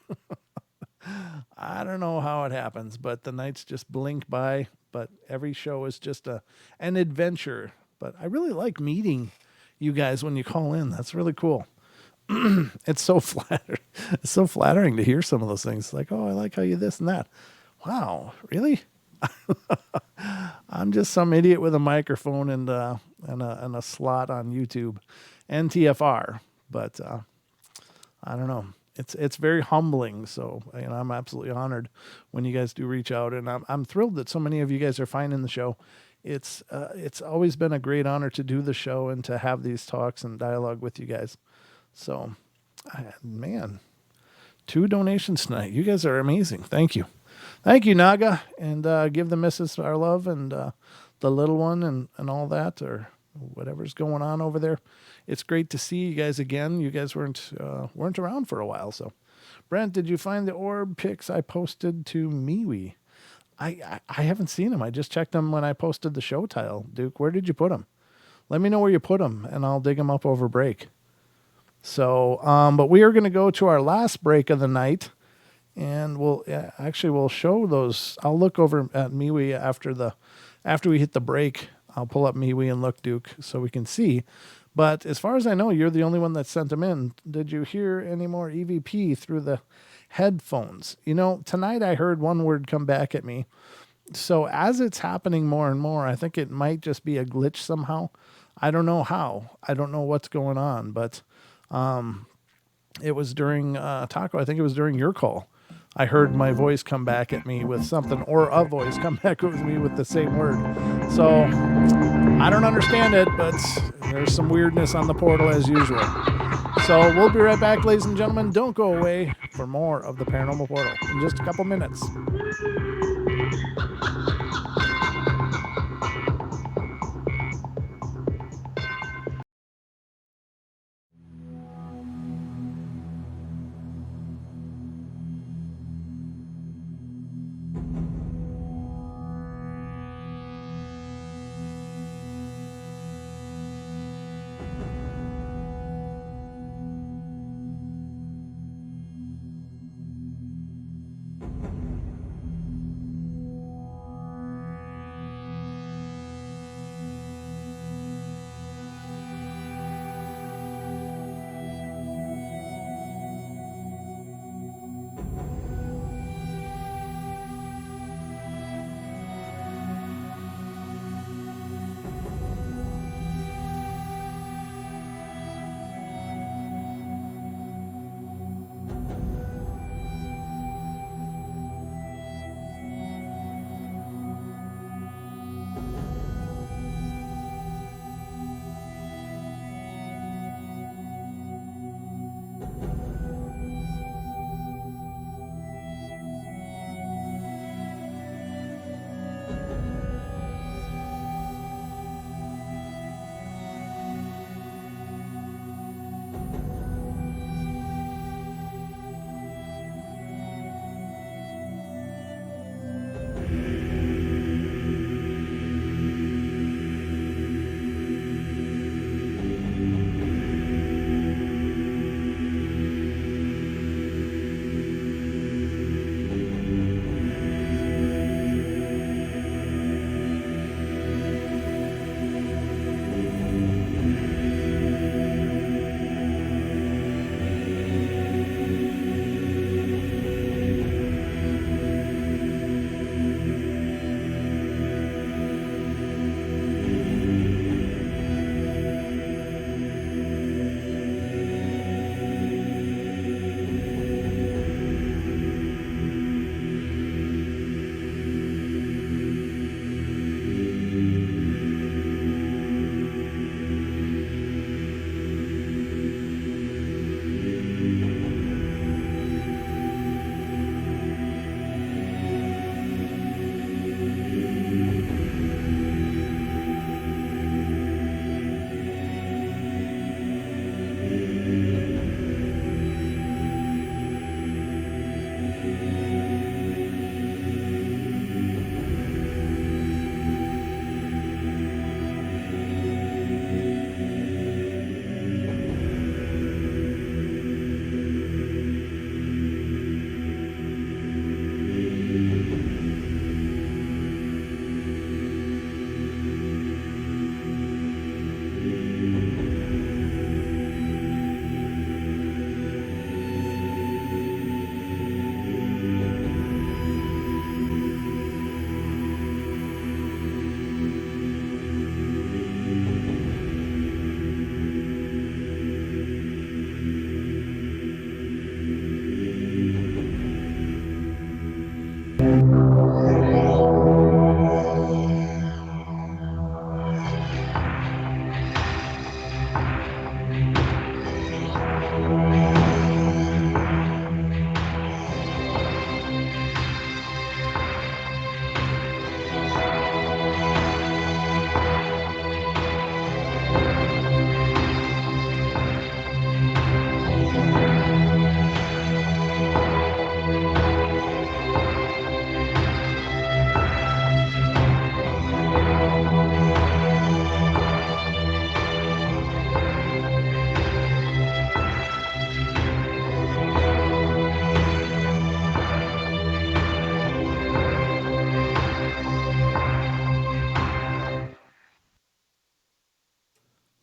I don't know how it happens, but the nights just blink by. But every show is just an adventure. But I really like meeting you guys when you call in. That's really cool. It's so flattering. It's so flattering to hear some of those things. Like, oh, I like how you this and that. Wow, really? I'm just some idiot with a microphone and a slot on YouTube and TFR. But I don't know. It's very humbling. So I'm absolutely honored when you guys do reach out, and I'm thrilled that so many of you guys are finding the show. It's always been a great honor to do the show and to have these talks and dialogue with you guys. So, man, 2 donations tonight. You guys are amazing. Thank you. Thank you, Naga. And give the missus our love. And the little one and all that, or whatever's going on over there. It's great to see you guys again. You guys weren't around for a while. So, Brent, did you find the orb pics I posted to MeWe? I haven't seen them. I just checked them when I posted the show title. Duke, where did you put them? Let me know where you put them, and I'll dig them up over break. So, but we are going to go to our last break of the night, and we'll show those. I'll look over at MeWe after we hit the break. I'll pull up MeWe and look, Duke, so we can see. But as far as I know, you're the only one that sent them in. Did you hear any more EVP through the headphones? You know, tonight I heard one word come back at me. So as it's happening more and more, I think it might just be a glitch somehow. I don't know how. I don't know what's going on, but it was during Taco. I think it was during your call. I heard my voice come back at me with something, or a voice come back with me with the same word. So I don't understand it, but there's some weirdness on the portal as usual. So we'll be right back, ladies and gentlemen. Don't go away for more of the Paranormal Portal in just a couple minutes.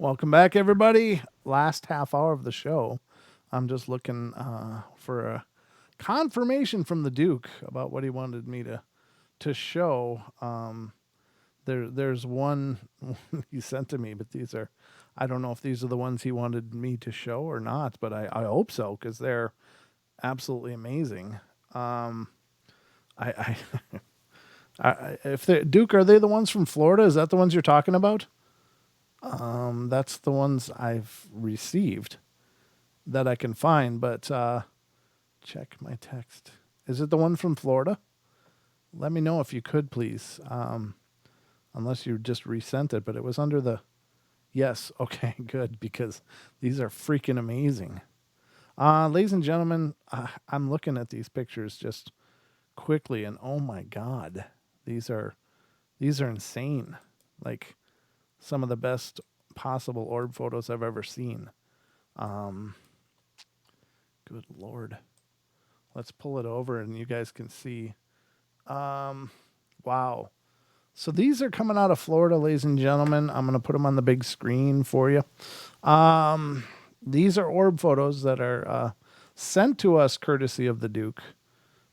Welcome back, everybody. Last half hour of the show. I'm just looking for a confirmation from the Duke about what he wanted me to show. There's one he sent to me, but these are, I don't know if these are the ones he wanted me to show or not, but I hope so, because they're absolutely amazing. I if they Duke, are they the ones from Florida? Is that the ones you're talking about? That's the ones I've received that I can find, but check my text. Is it the one from Florida? Let me know if you could, please. Unless you just resent it, but it was under the yes. Okay, good, because these are freaking amazing. Ladies and gentlemen, I'm looking at these pictures just quickly, and oh my God, these are insane. Like some of the best possible orb photos I've ever seen. Good Lord. Let's pull it over and you guys can see. Wow. So these are coming out of Florida, ladies and gentlemen. I'm going to put them on the big screen for you. These are orb photos that are sent to us courtesy of the Duke.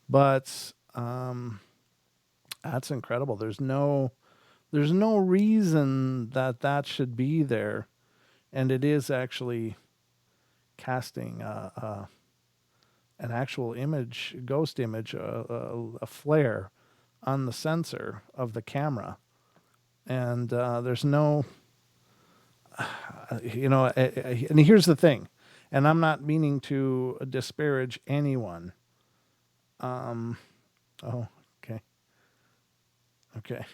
But that's incredible. There's no reason that should be there. And it is actually casting an actual image, ghost image, a flare on the sensor of the camera. And there's no, and here's the thing, and I'm not meaning to disparage anyone. Oh, okay. Okay.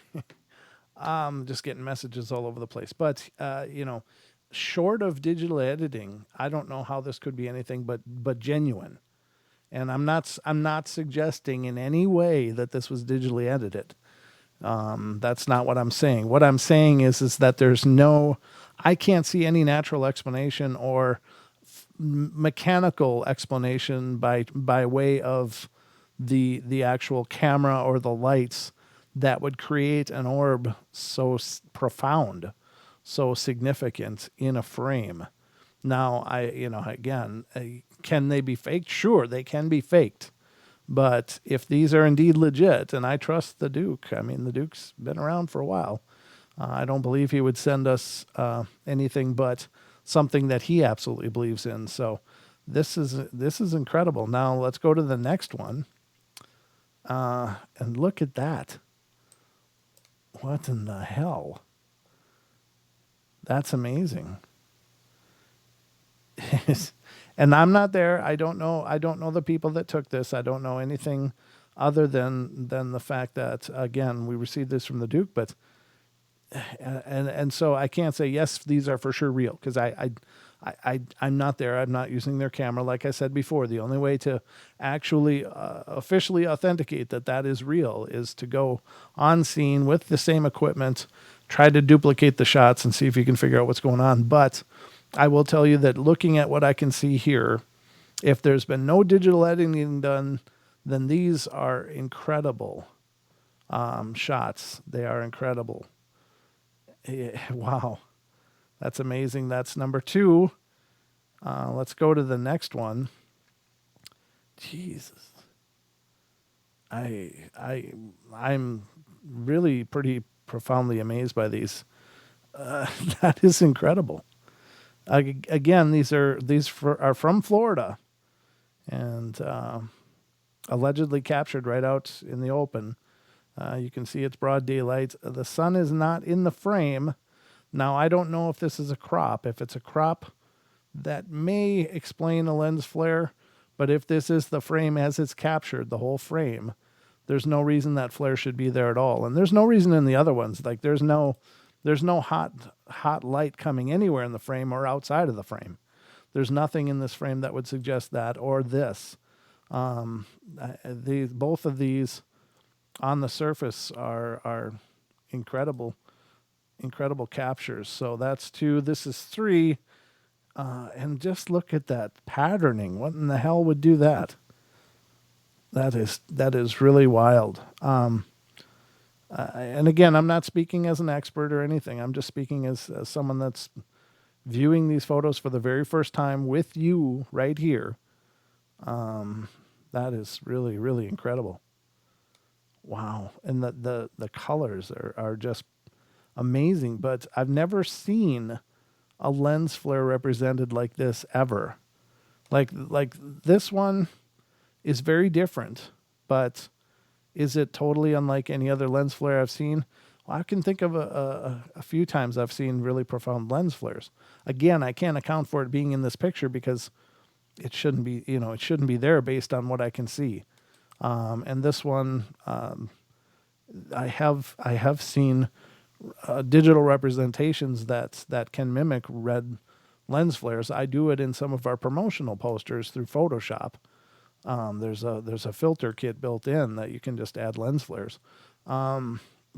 Just getting messages all over the place. But, short of digital editing, I don't know how this could be anything but genuine. And I'm not suggesting in any way that this was digitally edited. That's not what I'm saying. What I'm saying is that I can't see any natural explanation or mechanical explanation by way of the actual camera or the lights that would create an orb so profound, so significant in a frame. Now, can they be faked? Sure, they can be faked. But if these are indeed legit, and I trust the Duke, I mean, the Duke's been around for a while. I don't believe he would send us anything but something that he absolutely believes in. So this is incredible. Now let's go to the next one. And look at that. What in the hell? That's amazing. And I'm not there. I don't know the people that took this. I don't know anything other than the fact that, again, we received this from the Duke, but and so I can't say yes, these are for sure real, because I'm not there. I'm not using their camera. Like I said before, the only way to actually officially authenticate that is real is to go on scene with the same equipment, try to duplicate the shots and see if you can figure out what's going on. But I will tell you that looking at what I can see here, if there's been no digital editing done, then these are incredible shots. They are incredible. Wow. That's amazing. That's number 2. Let's go to the next one. Jesus. I'm really pretty profoundly amazed by these. That is incredible. Again, these are from Florida, and allegedly captured right out in the open. You can see it's broad daylight. The sun is not in the frame. Now, I don't know if this is a crop. If it's a crop, that may explain a lens flare. But if this is the frame as it's captured, the whole frame, there's no reason that flare should be there at all. And there's no reason in the other ones. Like there's no hot light coming anywhere in the frame or outside of the frame. There's nothing in this frame that would suggest that, or this. Both of these on the surface are incredible captures. So that's 2. This is 3. And just look at that patterning. What in the hell would do that? That is really wild. And again, I'm not speaking as an expert or anything. I'm just speaking as someone that's, viewing these photos for the very first time with you right here. That is really, really incredible. Wow. And the colors are just amazing, but I've never seen a lens flare represented like this ever. Like this one is very different, but is it totally unlike any other lens flare I've seen? Well, I can think of a few times I've seen really profound lens flares. Again, I can't account for it being in this picture because it shouldn't be, it shouldn't be there based on what I can see. And this one, I have seen digital representations that can mimic red lens flares. I do it in some of our promotional posters through Photoshop. There's a filter kit built in that you can just add lens flares.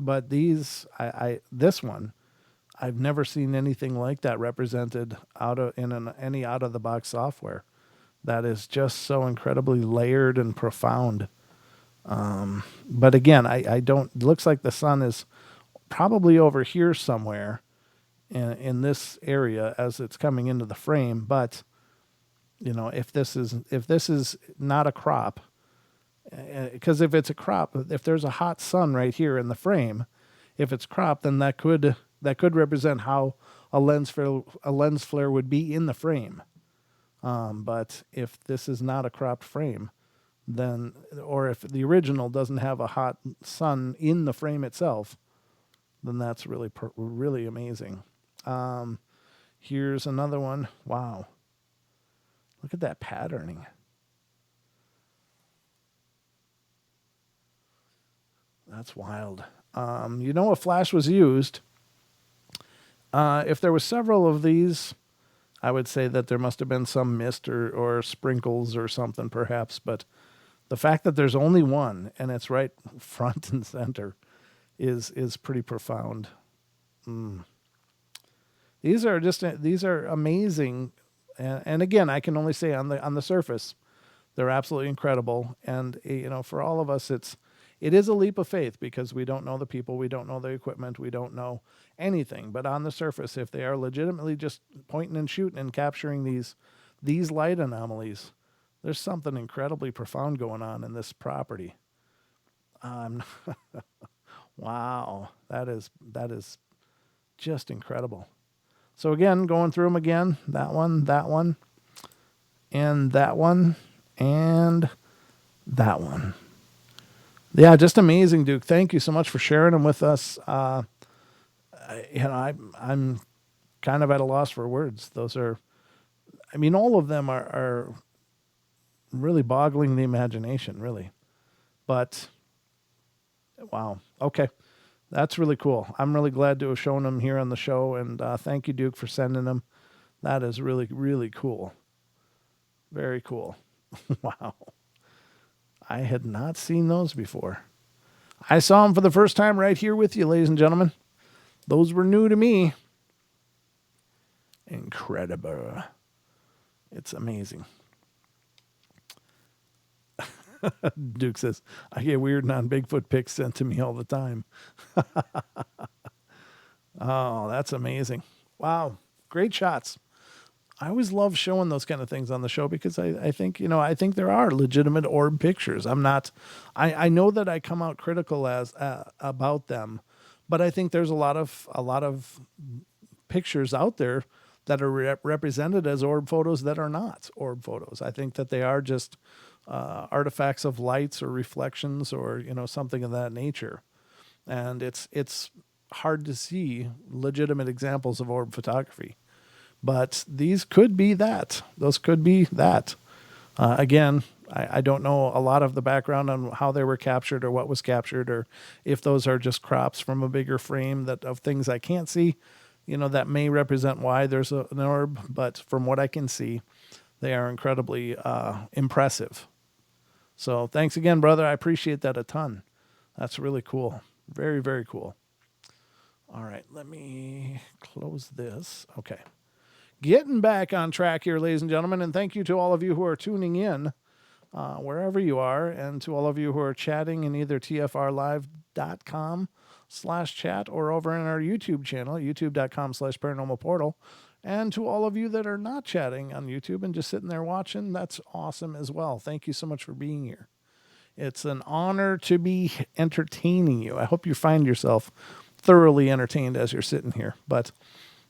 But this one, I've never seen anything like that represented any out of the box software. That is just so incredibly layered and profound. But again, I don't. It looks like the sun is probably over here somewhere in this area as it's coming into the frame. But if this is not a crop, because if it's a crop, if there's a hot sun right here in the frame, if it's cropped, then that could represent how a lens flare would be in the frame. But if this is not a cropped frame, then, or if the original doesn't have a hot sun in the frame itself, then that's really really amazing. Here's another one. Wow, look at that patterning. That's wild. A flash was used. If there were several of these, I would say that there must have been some mist or sprinkles or something perhaps. But the fact that there's only one and it's right front and center is pretty profound. These are amazing. And again, I can only say on the surface, they're absolutely incredible. And for all of us, it is a leap of faith because we don't know the people, we don't know the equipment, we don't know anything. But on the surface, if they are legitimately just pointing and shooting and capturing these light anomalies, there's something incredibly profound going on in this property. Wow, that is just incredible. So again, going through them again, that one, and that one, and that one. Yeah, just amazing, Duke. Thank you so much for sharing them with us. I'm kind of at a loss for words. Those are, all of them are really boggling the imagination, really. But, wow. Okay. That's really cool. I'm really glad to have shown them here on the show. And thank you, Duke, for sending them. That is really, really cool. Very cool. Wow. I had not seen those before. I saw them for the first time right here with you, ladies and gentlemen. Those were new to me. Incredible. It's amazing. Duke says, I get weird non-Bigfoot pics sent to me all the time. Oh, that's amazing. Wow. Great shots. I always love showing those kind of things on the show because I think, I think there are legitimate orb pictures. I know that I come out critical about them, but I think there's a lot of pictures out there that are represented as orb photos that are not orb photos. I think that they are just artifacts of lights or reflections or, something of that nature. And it's hard to see legitimate examples of orb photography. But these could be that. Those could be that. Again, I don't know a lot of the background on how they were captured or what was captured, or if those are just crops from a bigger frame of things I can't see, that may represent why there's an orb. But from what I can see, they are incredibly impressive. So thanks again, brother. I appreciate that a ton. That's really cool. Very, very cool. All right, let me close this. Okay. Getting back on track here, ladies and gentlemen, and thank you to all of you who are tuning in, wherever you are, and to all of you who are chatting in either tfrlive.com/chat or over in our YouTube channel, youtube.com/paranormal portal. And to all of you that are not chatting on YouTube and just sitting there watching, that's awesome as well. Thank you so much for being here. It's an honor to be entertaining you. I hope you find yourself thoroughly entertained as you're sitting here. But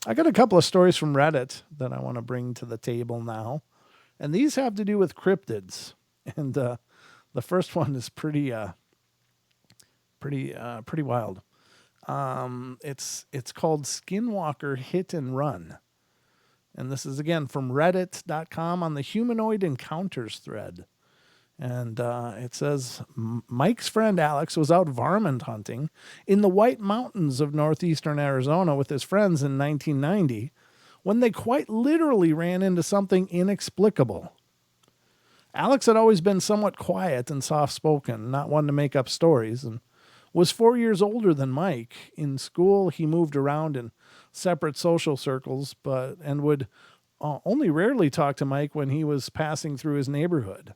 I got a couple of stories from Reddit that I want to bring to the table now. And these have to do with cryptids. And the first one is pretty wild. It's called Skinwalker Hit and Run. And this is, again, from reddit.com on the humanoid encounters thread. And it says, Mike's friend Alex was out varmint hunting in the White Mountains of northeastern Arizona with his friends in 1990 when they quite literally ran into something inexplicable. Alex had always been somewhat quiet and soft-spoken, not one to make up stories, and was 4 years older than Mike. In school, he moved around in separate social circles, and would only rarely talk to Mike when he was passing through his neighborhood.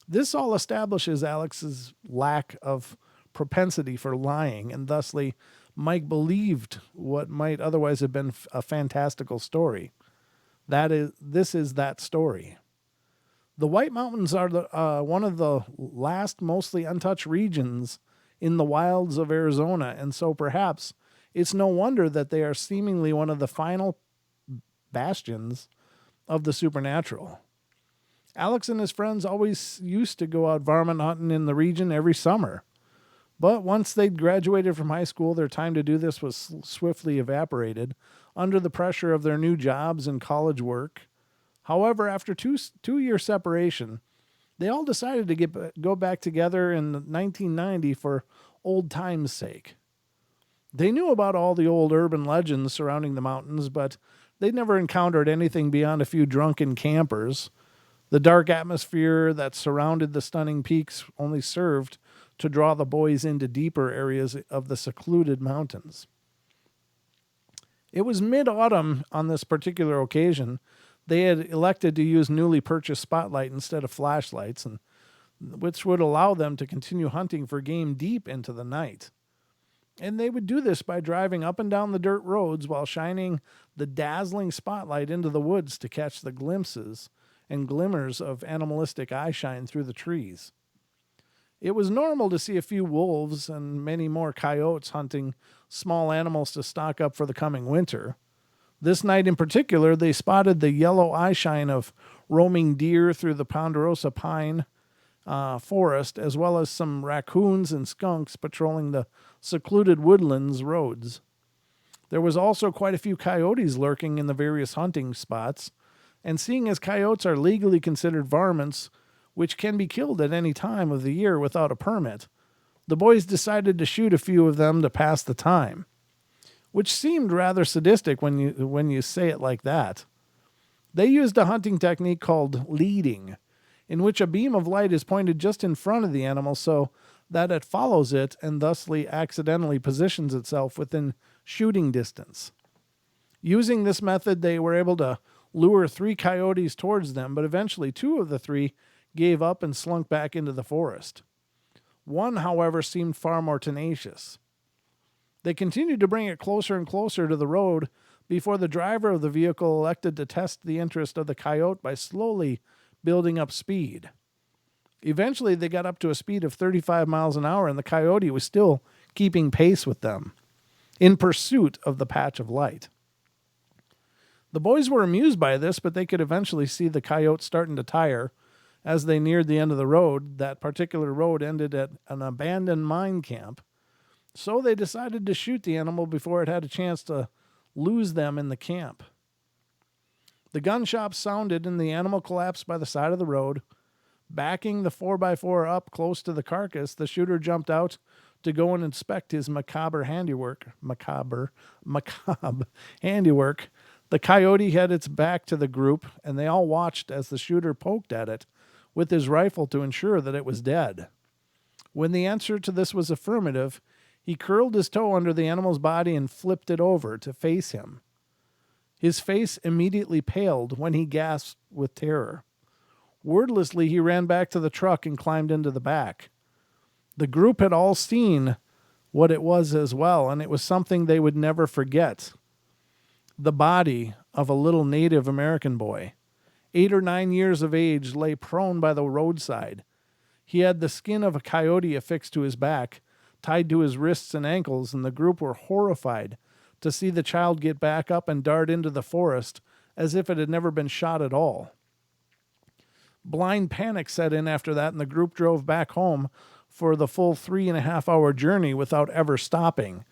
This all establishes Alex's lack of propensity for lying, and thusly Mike believed what might otherwise have been a fantastical story. This is that story. The White Mountains are one of the last mostly untouched regions in the wilds of Arizona, and so perhaps it's no wonder that they are seemingly one of the final bastions of the supernatural. Alex and his friends always used to go out varmint hunting in the region every summer. But once they'd graduated from high school, their time to do this was swiftly evaporated under the pressure of their new jobs and college work. However, after two-year separation, they all decided to go back together in 1990 for old times' sake. They knew about all the old urban legends surrounding the mountains, but they'd never encountered anything beyond a few drunken campers. The dark atmosphere that surrounded the stunning peaks only served to draw the boys into deeper areas of the secluded mountains. It was mid-autumn on this particular occasion. They had elected to use newly purchased spotlight instead of flashlights, and which would allow them to continue hunting for game deep into the night. And they would do this by driving up and down the dirt roads while shining the dazzling spotlight into the woods to catch the glimpses and glimmers of animalistic eyeshine through the trees. It was normal to see a few wolves and many more coyotes hunting small animals to stock up for the coming winter. This night in particular, they spotted the yellow eyeshine of roaming deer through the ponderosa pine forest, as well as some raccoons and skunks patrolling the secluded woodlands roads. There was also quite a few coyotes lurking in the various hunting spots, and seeing as coyotes are legally considered varmints, which can be killed at any time of the year without a permit, the boys decided to shoot a few of them to pass the time, which seemed rather sadistic when you say it like that. They used a hunting technique called leading, in which a beam of light is pointed just in front of the animal so that it follows it and thusly accidentally positions itself within shooting distance. Using this method, they were able to lure 3 coyotes towards them, but eventually 2 of the 3 gave up and slunk back into the forest. One, however, seemed far more tenacious. They continued to bring it closer and closer to the road before the driver of the vehicle elected to test the interest of the coyote by slowly building up speed. Eventually, they got up to a speed of 35 miles an hour, and the coyote was still keeping pace with them, in pursuit of the patch of light. The boys were amused by this, but they could eventually see the coyote starting to tire as they neared the end of the road. That particular road ended at an abandoned mine camp, so they decided to shoot the animal before it had a chance to lose them in the camp. The gun shot sounded and the animal collapsed by the side of the road. Backing the 4x4 up close to the carcass, the shooter jumped out to go and inspect his macabre handiwork. The coyote had its back to the group, and they all watched as the shooter poked at it with his rifle to ensure that it was dead. When the answer to this was affirmative, he curled his toe under the animal's body and flipped it over to face him. His face immediately paled when he gasped with terror. Wordlessly, he ran back to the truck and climbed into the back. The group had all seen what it was as well, and it was something they would never forget. The body of a little Native American boy. 8 or 9 years of age, lay prone by the roadside. He had the skin of a coyote affixed to his back, tied to his wrists and ankles, and the group were horrified to see the child get back up and dart into the forest as if it had never been shot at all. Blind panic set in after that, and the group drove back home for the full 3.5-hour journey without ever stopping.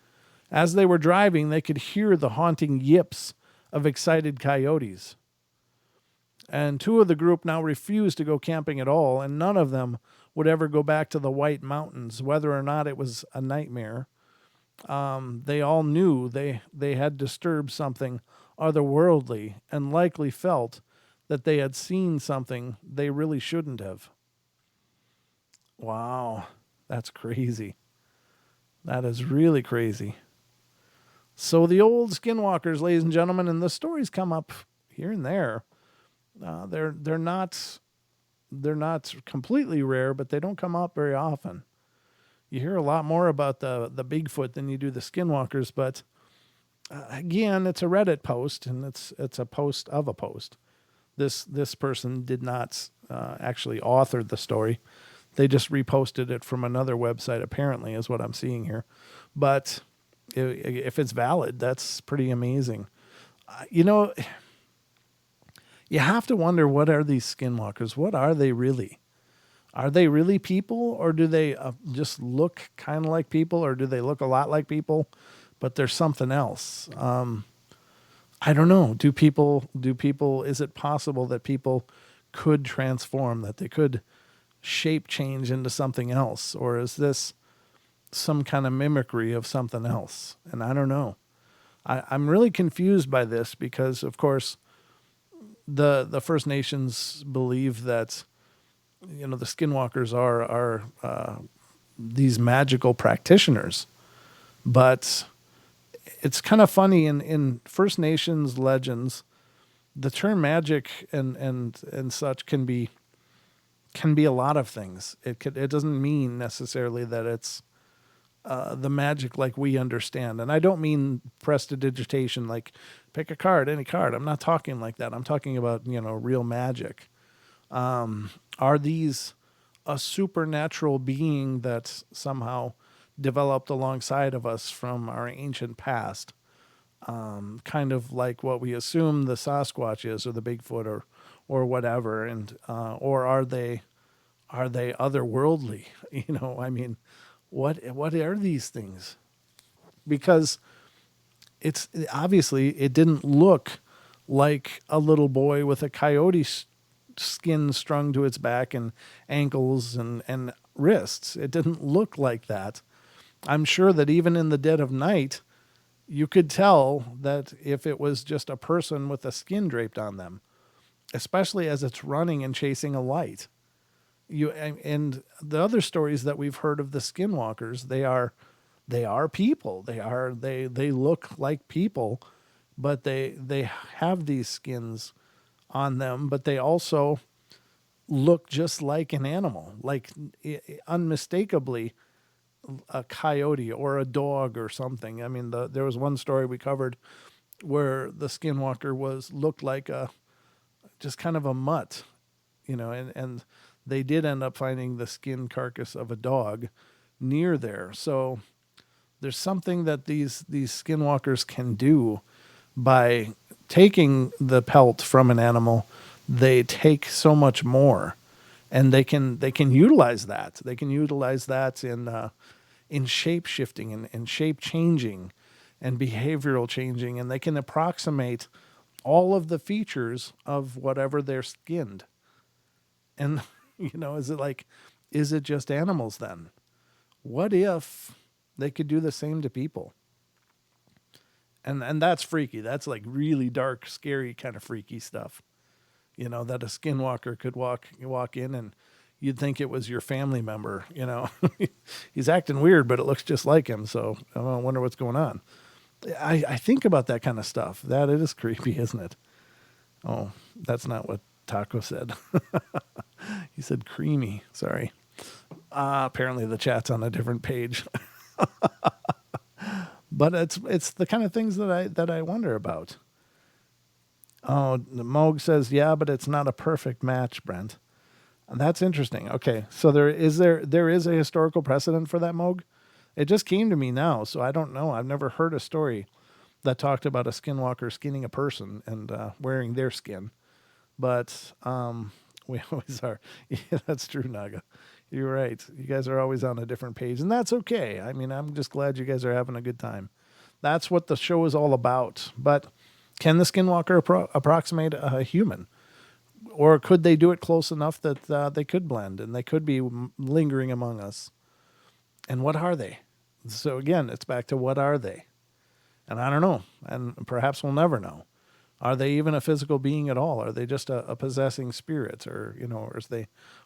As they were driving, they could hear the haunting yips of excited coyotes. And 2 of the group now refused to go camping at all, and none of them would ever go back to the White Mountains, whether or not it was a nightmare. They all knew they had disturbed something otherworldly and likely felt that they had seen something they really shouldn't have. Wow, that's crazy. That is really crazy. So the old skinwalkers, ladies and gentlemen, and the stories come up here and there. They're not completely rare, but they don't come up very often. You hear a lot more about the Bigfoot than you do the skinwalkers, but again, it's a Reddit post, and it's a post of a post. This person did not actually author the story. They just reposted it from another website, apparently, is what I'm seeing here. But if it's valid, that's pretty amazing. You have to wonder, what are these skinwalkers? What are they really? Are they really people, or do they just look kind of like people, or do they look a lot like people, but there's something else? I don't know. Do people, is it possible that people could transform, that they could shape change into something else? Or is this some kind of mimicry of something else? And I don't know. I'm really confused by this because, of course, the First Nations believe that, the skinwalkers are these magical practitioners. But it's kind of funny, in First Nations legends, the term magic and such can be a lot of things. It doesn't mean necessarily that it's the magic like we understand. And I don't mean prestidigitation, like pick a card, any card. I'm not talking like that. I'm talking about, real magic. Are these a supernatural being that somehow developed alongside of us from our ancient past? Kind of like what we assume the Sasquatch is, or the Bigfoot, or whatever. And, or are they otherworldly? What are these things? Because it's obviously, it didn't look like a little boy with a coyote skin strung to its back and ankles and wrists. It didn't look like that. I'm sure that even in the dead of night, you could tell that if it was just a person with a skin draped on them, especially as it's running and chasing a light. And the other stories that we've heard of the skinwalkers, they are people. They look like people, but they have these skins on them, but they also look just like an animal, like unmistakably a coyote or a dog or something. I mean, there was one story we covered where the skinwalker looked like just kind of a mutt, and they did end up finding the skin carcass of a dog near there. So there's something that these skinwalkers can do by taking the pelt from an animal. They take so much more, and they can utilize that. They can utilize that in shape shifting and shape changing and behavioral changing, and they can approximate all of the features of whatever they're skinned. And is it just animals then? What if they could do the same to people? And that's freaky. That's like really dark, scary kind of freaky stuff. That a skinwalker could walk in and you'd think it was your family member. He's acting weird, but it looks just like him. So I wonder what's going on. I think about that kind of stuff. That it is creepy, isn't it? Oh, that's not what Taco said. He said creamy. Sorry. Apparently the chat's on a different page. But it's the kind of things that I wonder about. Oh, Moog says, yeah, but it's not a perfect match, Brent. And that's interesting. Okay, so there is a historical precedent for that, Moog. It just came to me now, so I don't know. I've never heard a story that talked about a skinwalker skinning a person and wearing their skin. But we always are. Yeah, that's true, Naga. You're right. You guys are always on a different page, and that's okay. I mean, I'm just glad you guys are having a good time. That's what the show is all about. But can the skinwalker approximate a human? Or could they do it close enough that they could blend and they could be lingering among us? And what are they? So again, it's back to what are they? And I don't know. And perhaps we'll never know. Are they even a physical being at all? Are they just a possessing spirit? Or, or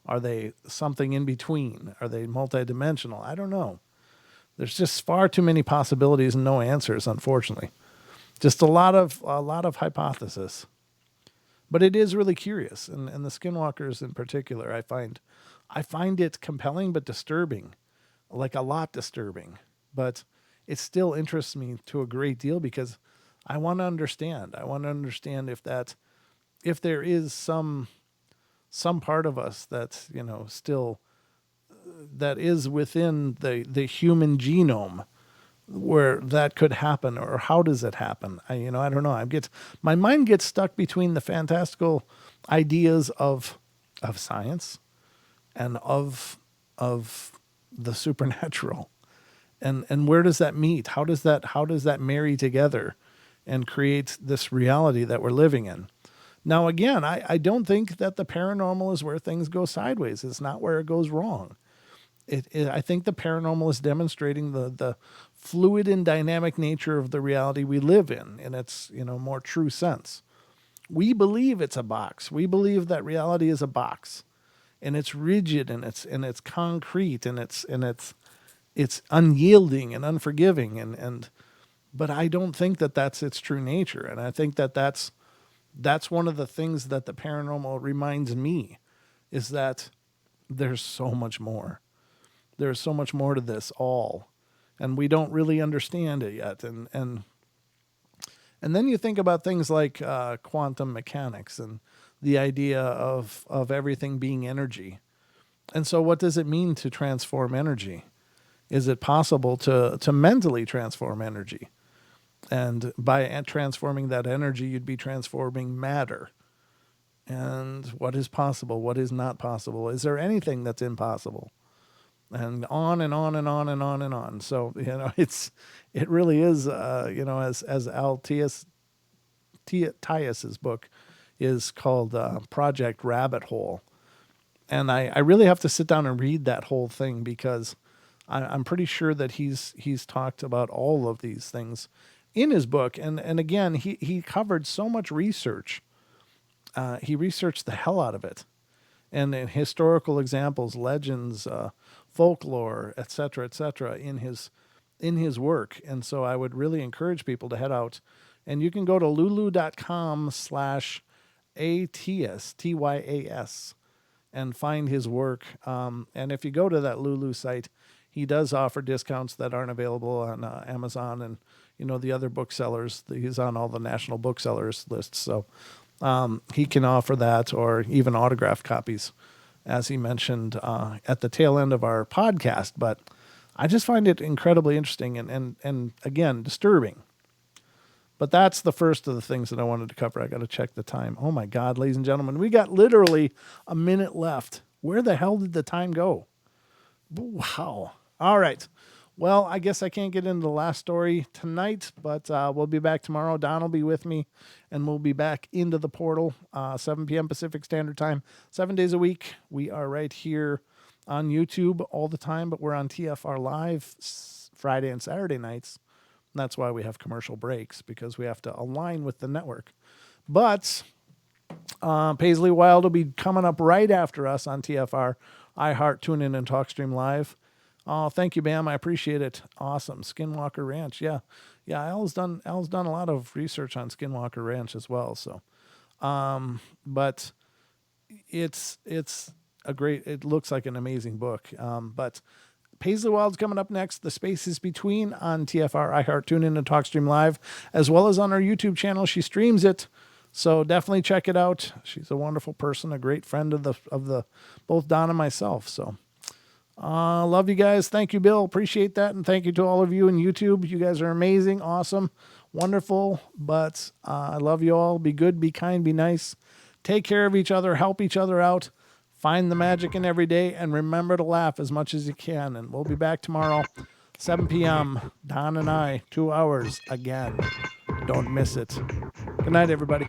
are they something in between? Are they multidimensional? I don't know. There's just far too many possibilities and no answers, unfortunately. Just a lot of hypothesis. But it is really curious, and the skinwalkers in particular, I find it compelling but disturbing, like a lot disturbing. But it still interests me to a great deal because I want to understand. I want to understand if there is some part of us that's still that is within the human genome where that could happen, or how does it happen? I don't know. My mind gets stuck between the fantastical ideas of science and of the supernatural, and where does that meet? How does that marry together and create this reality that we're living in? Now, again, I don't think that the paranormal is where things go sideways. It's not where it goes wrong. I think the paranormal is demonstrating the fluid and dynamic nature of the reality we live in its more true sense. We believe it's a box. We believe that reality is a box, and it's rigid and it's concrete and it's unyielding and unforgiving but I don't think that that's its true nature, and I think that that's one of the things that the paranormal reminds me is that there's so much more. There's so much more to this all, and we don't really understand it yet. And then you think about things like quantum mechanics and the idea of everything being energy. And so what does it mean to transform energy? Is it possible to mentally transform energy? And by transforming that energy, you'd be transforming matter. And what is possible? What is not possible? Is there anything that's impossible? And on and on and on and on and on. So, it really is, as Tias's book is called Project Rabbit Hole. And I really have to sit down and read that whole thing because I'm pretty sure that he's talked about all of these things in his book. And again, he covered so much research. He researched the hell out of it. And historical examples, legends, folklore, et cetera, in his work. And so I would really encourage people to head out, and you can go to lulu.com/ATS, TYAS, and find his work. And if you go to that Lulu site, he does offer discounts that aren't available on Amazon and, the other booksellers. He's on all the national booksellers lists. So he can offer that, or even autographed copies, as he mentioned at the tail end of our podcast. But I just find it incredibly interesting and again, disturbing. But that's the first of the things that I wanted to cover. I got to check the time. Oh my God, ladies and gentlemen, we got literally a minute left. Where the hell did the time go? Wow. All right. Well, I guess I can't get into the last story tonight, but we'll be back tomorrow. Don will be with me, and we'll be back into the portal, 7 p.m. Pacific Standard Time, 7 days a week. We are right here on YouTube all the time, but we're on TFR Live Friday and Saturday nights. And that's why we have commercial breaks, because we have to align with the network. But Paisley Wild will be coming up right after us on TFR, iHeart, TuneIn, and TalkStream Live. Oh, thank you, Bam. I appreciate it. Awesome. Skinwalker Ranch. Yeah. Al's done a lot of research on Skinwalker Ranch as well. So, but it's it looks like an amazing book. But Paisley Wild's coming up next. The Spaces Between on TFR, iHeart, TuneIn, and TalkStream Live, as well as on our YouTube channel. She streams it. So definitely check it out. She's a wonderful person, a great friend of the both Don and myself. So love you guys. Thank you, Bill. Appreciate that. And thank you to all of you in YouTube. You guys are amazing, awesome, wonderful. But I love you all. Be good, be kind, be nice. Take care of each other. Help each other out. Find the magic in every day. And remember to laugh as much as you can. And we'll be back tomorrow, 7 p.m. Don and I, 2 hours again. Don't miss it. Good night, everybody.